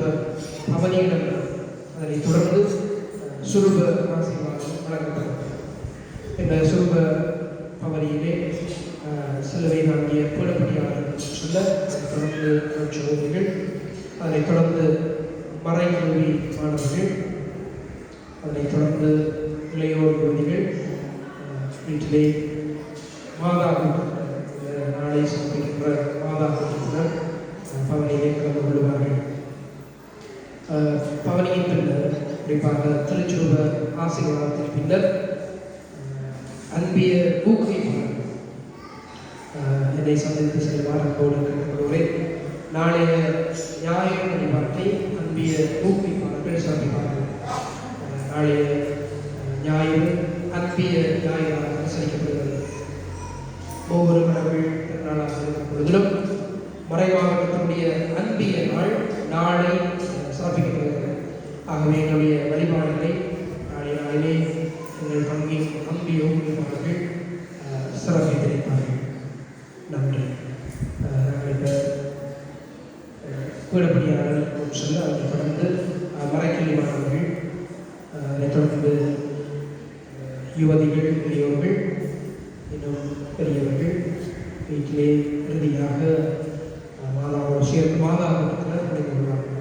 அவனியிடம் அதனைத் தொடர்ந்து சுருப ஆசீர்வாதம் வழங்கப்பட்டது. இந்த சுருப பவனியிலே சிலுவை தாங்கிய புலப்படியாளர்கள் சொல்ல தொடர்ந்து சோதனைகள், அதனைத் தொடர்ந்து மறைக்கல்வி மாணவர்கள், அதனைத் தொடர்ந்து இளையோர் குழந்தைகள் வீட்டிலே மாதா நாளை சமர்ப்பிக்கின்ற மாதா கூட்டத்தினர் பவனியிலே கலந்து கொள்வார்கள். பவனியின் பின்னர் குறிப்பாக திருச்சுருப ஆசீர்வாதத்தின் பின்னர் என்னை சந்தித்து செல்வார் அன்போடு கேட்டுக்கொள்கிறேன். நாளைய ஞாயிறு வழிபாட்டை அன்பிய ஊக்குவிப்பாளர்கள் சிறப்பிப்பார்கள். நாளைய ஞாயிறு அன்பிய ஞாயிறாக அனுசரிக்கப்படுகிறது. ஒவ்வொரு கடவுள் திருநாளாக இருக்கும் பொழுதிலும் மறைமாவட்டத்தினுடைய அன்பிய நாள் நாளை சிறப்பிக்கப்படுகிறது. ஆகவே எங்களுடைய வழிபாடுகளை நாளைய நாளிலே எங்கள் பங்கின் அன்பிய ஊக்குவிப்பாளர்கள் சிறப்பித்திருப்பார்கள். நன்றி. நாங்கள் இப்போ பீடப்படியாளர்களுக்கும் சென்று அதை தொடர்ந்து மறைக்கல்வி மாணவர்கள், அதைத் தொடர்ந்து யுவதிகள், பெரியோர்கள், இன்னும் பெரியவர்கள் வீட்டிலே இறுதியாக மாதாவோடு சேர்ந்து மாதாபுரத்தில் நடைபெறுவார்கள்.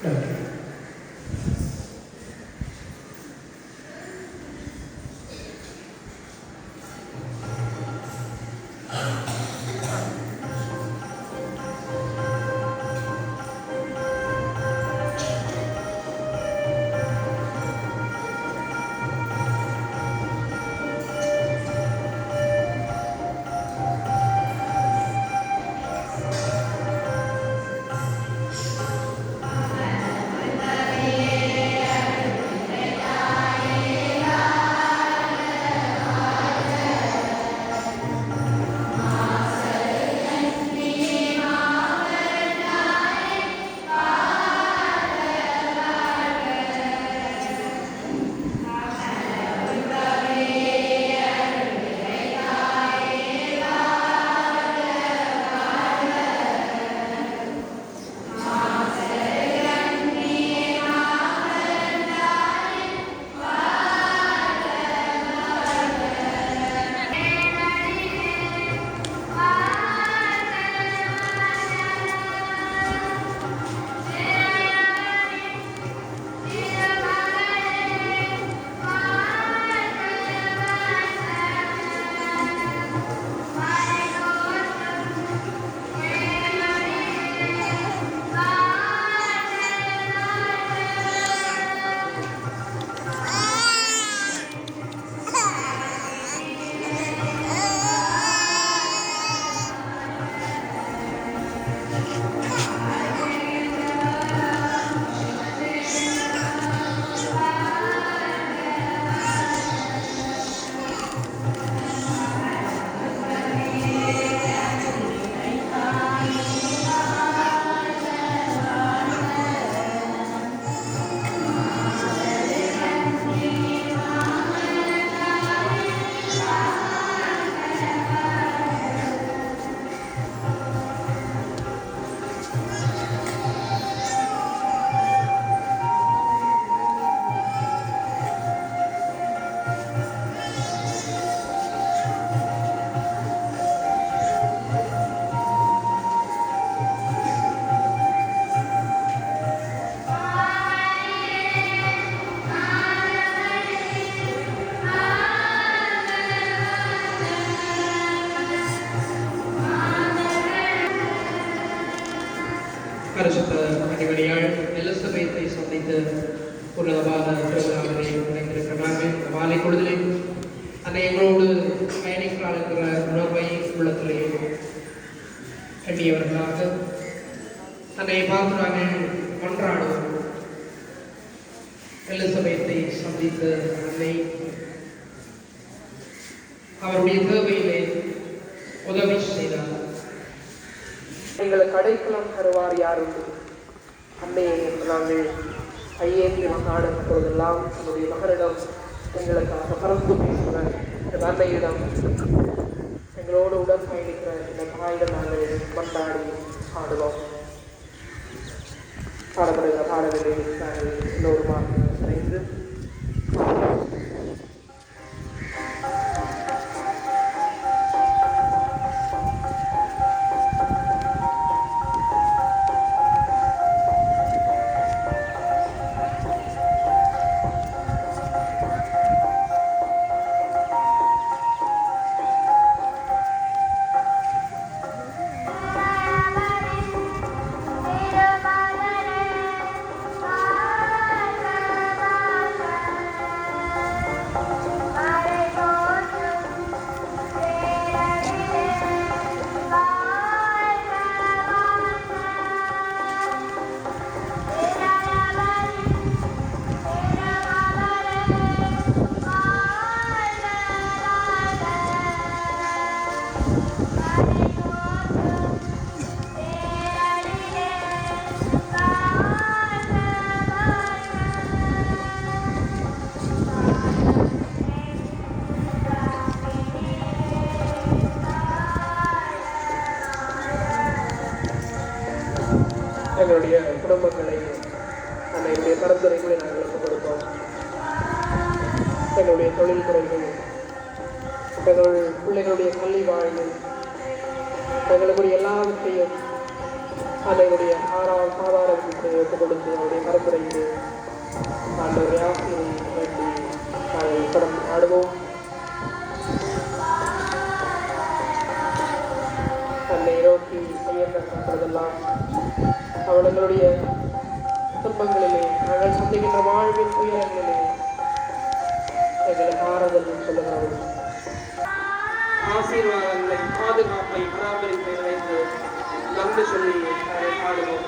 நன்றி. பரிசுத்த அடிவடியாள் எலிசபெத்தை சந்தித்து உன்னதமான திருவிழாவினை நினைந்திருக்கிறார்கள். மாலை பொழுதிலே அதை எங்களோடு பயணிக்கிறார் என்கிற உணர்வை உள்ளத்திலே எண்ணியவர்களாக தன்னை பார்த்து நாங்கள் கொண்டாடுவோம். எலிசபெத்தை சந்தித்த அன்னை அவருடைய தேவையிலே உதவி செய்தார். எங்களுக்கு அடைக்கலம் தருவார் யார் உண்டு? அன்னையை நாங்கள் கையேந்தி நாடும் பொழுதெல்லாம் நம்முடைய மகனிடம் எங்களுக்காக பறந்து பேசுகிற இந்த அன்னையிடம் எங்களோடு உடன் பயணிக்கிற இந்த தாயிடம் நாங்கள் கொண்டாடி பாடுவோம். பாடப்படுகிற பாடல்களை நாங்கள் எல்லோருமாக இணைந்து Bye. எங்களுடைய தொழில் துறைகள், எங்கள் பிள்ளைகளுடைய கல்வி வாழ்வு, எங்களுடைய எல்லாவற்றையும் அதனுடைய ஆதாரத்தை ஒப்புக் கொடுத்து அவருடைய கருத்துரையிலே ஆண்டவருடைய ஆசிரியை வேண்டி நாங்கள் கடந்து ஆடுவோம். தன்னை நோக்கி கையெழுத்தெல்லாம் அவர்களுடைய துன்பங்களிலே நாங்கள் சந்திக்கின்ற வாழ்வின் துயரங்களிலே எங்களுக்கு ஆறுதல் சொல்லுகிறோம். ஆசீர்வாதங்களை, பாதுகாப்பை, பராமரிப்பை வைத்து நன்றி சொல்லி நாங்கள் பாடுவோம்.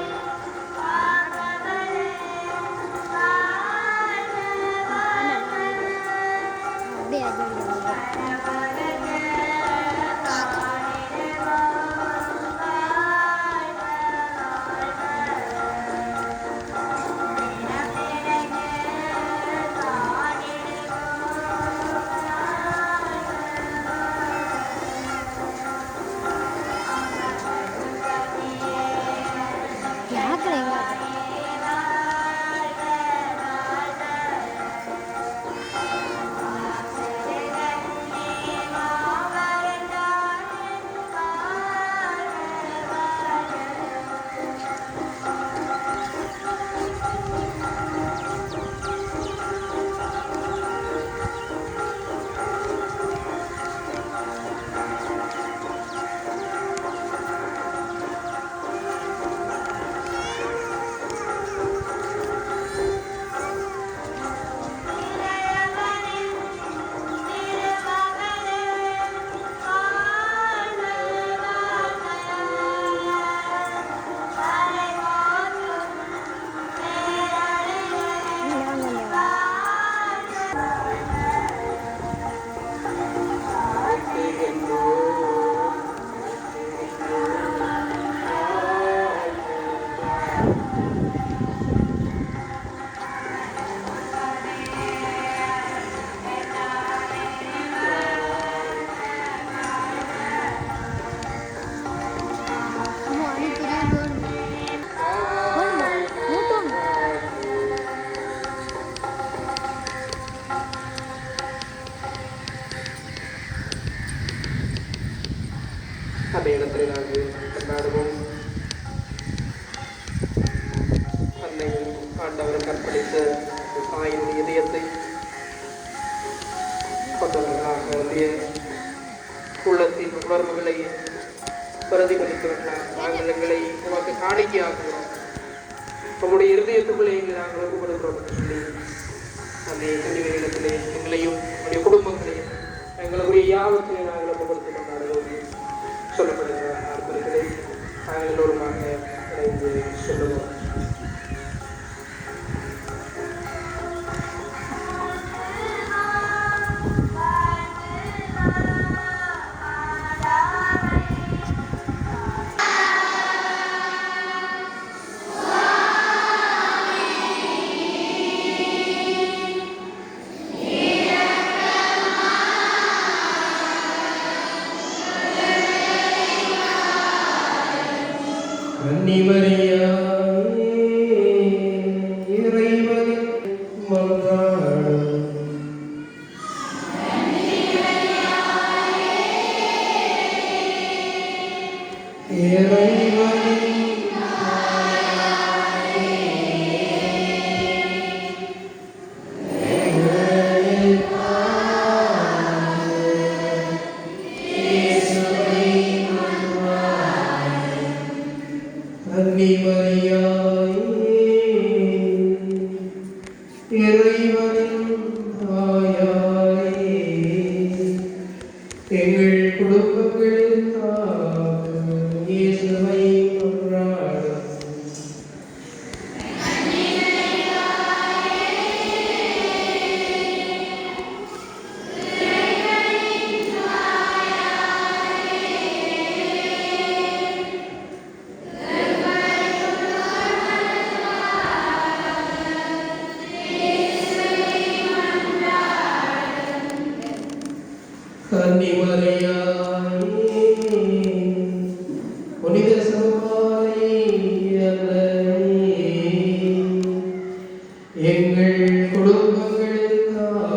அந்த இடத்துல நாங்கள் கொண்டாடுவோம். அன்னை ஆண்டவர் கற்பழித்த தாயினுடைய இதயத்தை கொண்டவர்களாக அவருடைய உள்ளத்தின் உணர்வுகளை பிரதிபலித்தவர்களாக நாங்கள் எங்களை உமக்கு காணிக்கையாக்குகிறோம். உங்களுடைய இருதயத்துக்குள்ளே எங்களை நாங்கள் ஒப்புக்கொடுக்கிறோம் என்று சொல்லி அந்த கல்விகளிடத்திலே எங்களையும் நம்முடைய குடும்பங்களையும் எங்களுடைய யாவற்றையும் நாங்கள் ஒப்புக்கொடுத்து கொண்டாடுவோம். சொல்லப்படுகிற அற்புதங்களை நாங்கள் எல்லோருமாக இணைந்து சொல்லுவோம். எங்கள் குடும்பங்களுக்காக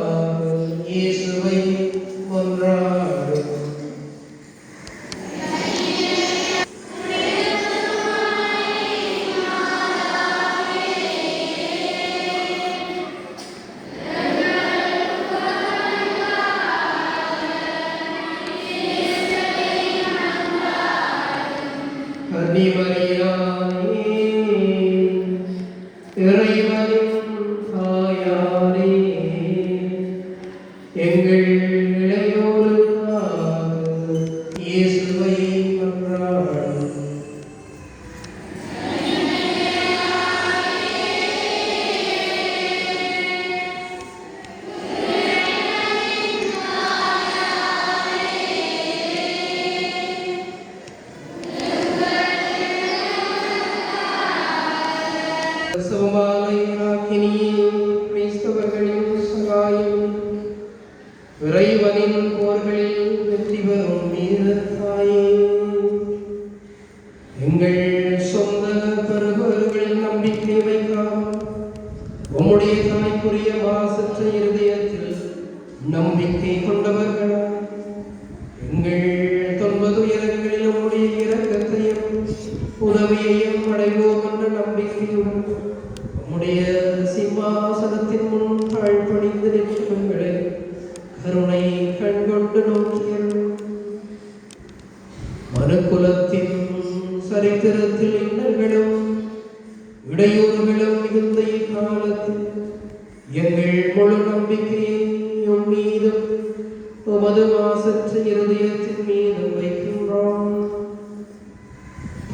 இறைவனின் போர்களில் வெற்றி பெறும் வீரத்தாயே, எங்கள் சொந்த பெருவர்களில் நம்பிக்கை வைக்காமல் உம்முடைய தாய்க்குரிய மாசற்ற இருதயத்தில் நம்பிக்கை கொண்டவர்களா எங்கள் தொன்பதுயரங்களில் உம்முடைய இரக்கத்தையும் உதவியையும் அடைவோம் என்ற நம்பிக்கையுடன் உம்முடைய சிம்மாசனத்தின் முன் தாழ்பணிந்து நிற்கும் எங்களை கருணை கண்கொண்டு நோக்கியல். மனுக்குலத்தின் சரித்திரத்தில் இன்னல்களும் இடையூறுகளும் மிகுந்த இக்காலத்தில் எங்கள் முழு நம்பிக்கையை உம் மீதும் உமது மாசற்ற இருதயத்தின் மீதும் வைக்கின்றோம்.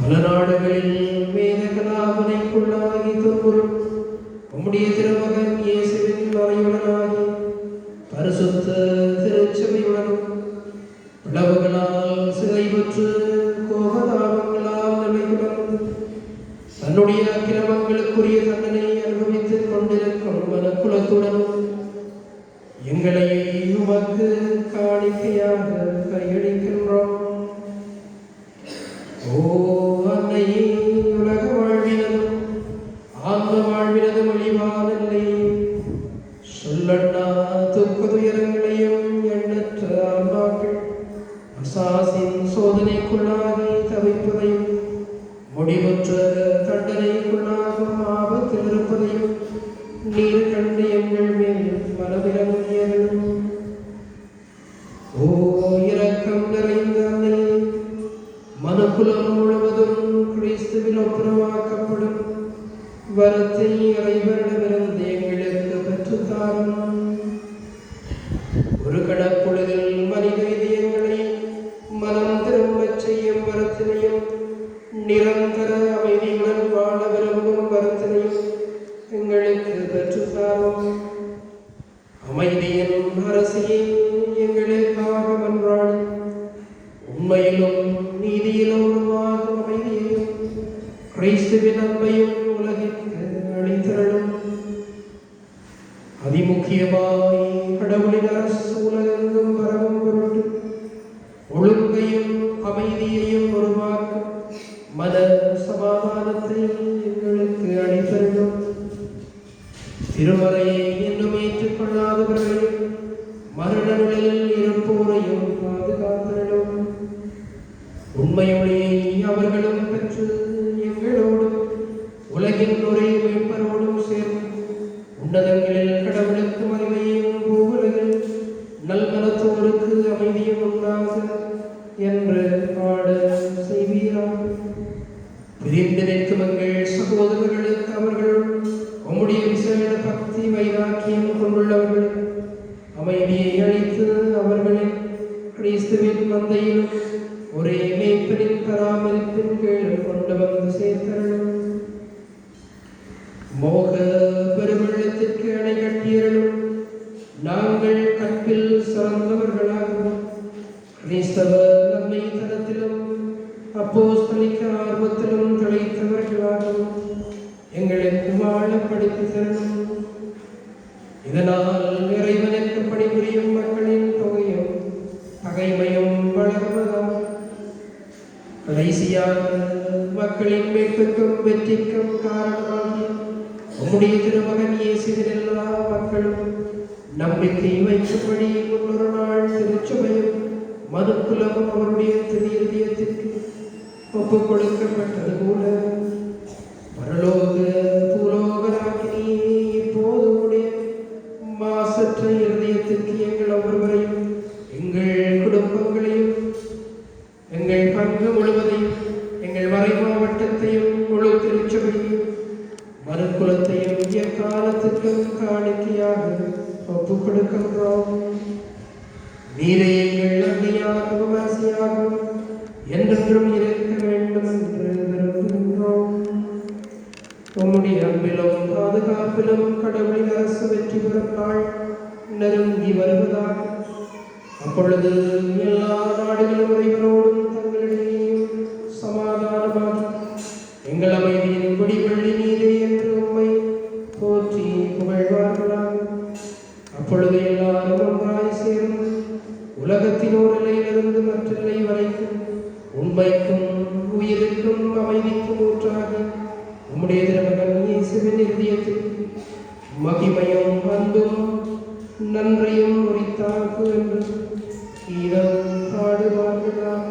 பல நாடுகளில் வேத கலாபனைக்குள்ளாகி துன்புறும் உம்முடைய திருமகன் இயேசுவின் மறையுடனாகி பரிசுத்த திருச்சபையுடனும் பிளவுகளால் சிதைவுற்று கோபதாபங்களால் நிலையுடன் தன்னுடைய அக்கிரமங்களுக்குரிய தண்டனை அனுபவித்துக் கொண்டிருக்கும் மனக்குலத்துடனும் எங்களை உமக்கு காணிக்கையாக கையளிக்கின்றோம். ஓ அன்னையே, உலக வாழ்வினதும் ஆன்ம வாழ்வினதும் அழிவான நிலையை சொல்லண்ணா துக்கதுயரங்களையும் எண்ணற்ற ஆன்மாக்கள் அசாசின் சோதனைக்குள்ளாகி தவிப்பதையும் முடிவற்ற தண்டனைக்குள்ளாகும் ஆபத்தில் இருப்பதையும் நீர் கண்டு எங்கள் மேல் மனதிறங்கியதும். ஓ இரக்கம் நிறைந்த அன்னையே, மனுக்குலம் முழுவதும் கிறிஸ்துவில் ஒப்புரவாக்கப்படும் வரத்தை இறைவனிடமிருந்து எங்களுக்கு பெற்றுத்தாரும். ஒரு கடப்பொழுதில் மனித இதயங்களை மனம் திரும்பச் செய்யும் வரத்தினையும் நிரந்தர அமைதியுடன் வாழ விரும்பும் வரத்தினையும் எங்களுக்கு பெற்றுத்தாரும். அமைதியின் அரசியை எங்களுக்காக மன்றாடி உண்மையிலும் நீதியிலும் உருவாகும் அமைதியையும் கிறிஸ்துவின் அன்பையும் உலகிற்கு அளித்தருளும். அதிமுக்கியமாய் கடவுளின் அரசு உலகெங்கும் பரவும் பொருட்டு ஒழுங்கையும் அமைதியையும் உருவாக்கும் மன சமாதானத்தை எங்களுக்கு அளித்தருளும். திருமறையை இன்னும் ஏற்றுக்கொள்ளாதவர்களையும் மரண நிலையில் இருப்போரையும் பாதுகாத்தருளும். உண்மையொழியை அவர்களும் பெற்று எங்களோடும் உலகின் ஒரே மீட்பரோடும் சேர்ந்து உன்னதங்களில் கடவுளுக்கு மகிமையும் பூவுலகில் நல்மனத்தோருக்கு அமைதியும் உண்டாக என்று பாட செய்வீராக. பிரிந்து நிற்கும் எங்கள் சகோதரர்களுக்கு அவர்கள் உம்முடைய விசேட பக்தி வைராக்கியம் கொண்டுள்ளவர்கள் அமைதியை அளித்து அவர்களை கிறிஸ்துவின் மந்தையிலும் ஒரே மேய்ப்பனின் பராமரிப்பின் கீழ் கொண்டு வந்து சேர்த்தருளும். மோக பெருவெள்ளத்திற்கு அணை கட்டியருளும். நாங்கள் கற்பில் சிறந்தவர்களாகவும் கிறிஸ்தவ நன்மை தரத்திலும் அப்போஸ்தலிக்க ஆர்வத்திலும் திளைத்தவர்களாகவும் எங்களுக்கு வாழ படித்துத்தரணும். இதனால் இறைவனுக்கு பணிபுரியும் மக்களின் தொகையும் பகைமையும் வளர்வதால் கடைசியாக மக்களின் மீட்புக்கும் வெற்றிக்கும் காரணமாகி உம்முடைய திருமகன் இயேசுவின் எல்லா மக்களும் நம்பிக்கை வைக்கும்படி முன்னொரு நாள் திருச்சபையும் மனுக்குலமும் அவருடைய திருஇருதயத்திற்கு ஒப்புக் கொடுக்கப்பட்டது போல பரலோக பூலோகராகினியே இப்போது உடைய மாசற்ற இருதயத்திற்கு எங்கள் ஒவ்வொருவரையும் எங்கள் குடும்பங்களையும் எங்கள் பங்கு முழுவதையும் எங்கள் மறை மாவட்டத்தையும் முழு திருச்சபையையும் மறுக்குலத்தையும் எக்காலத்திற்கும் காணிக்கையாக ஒப்புக் கொடுக்கின்றோம். நீரே எங்கள் அன்னையாகவும் அரசியாகவும் என்றென்றும் இருக்க வேண்டும் என்று விரும்புகின்றோம். உம்முடைய அன்பிலும் பாதுகாப்பிலும் கடவுளின் அரசு வெற்றி பெறும் நாள் நெருங்கி வருவதாக. அப்பொழுது எல்லா நாடுகளும் இறைவனோடும் தங்களிடையேயும் சமாதானமாகி எங்கள் அமைதியின் குடிவள்ளி நீரே என்று உம்மை போற்றி புகழ்வார்களாக. அப்பொழுது எல்லாரும் ஒன்றாய் சேர்ந்து எல்லையிலிருந்து மற்றெல்லை வரைக்கும் உண்மைக்கும் உயிருக்கும் அமைதிக்கும் ஊற்றாக உம்முடைய திருமகன் இயேசுவின் இருதயத்தில் மகிமையும் அன்பும் நன்றியும் உரித்தாக்கு என்று கீதம் பாடுவார்களாக.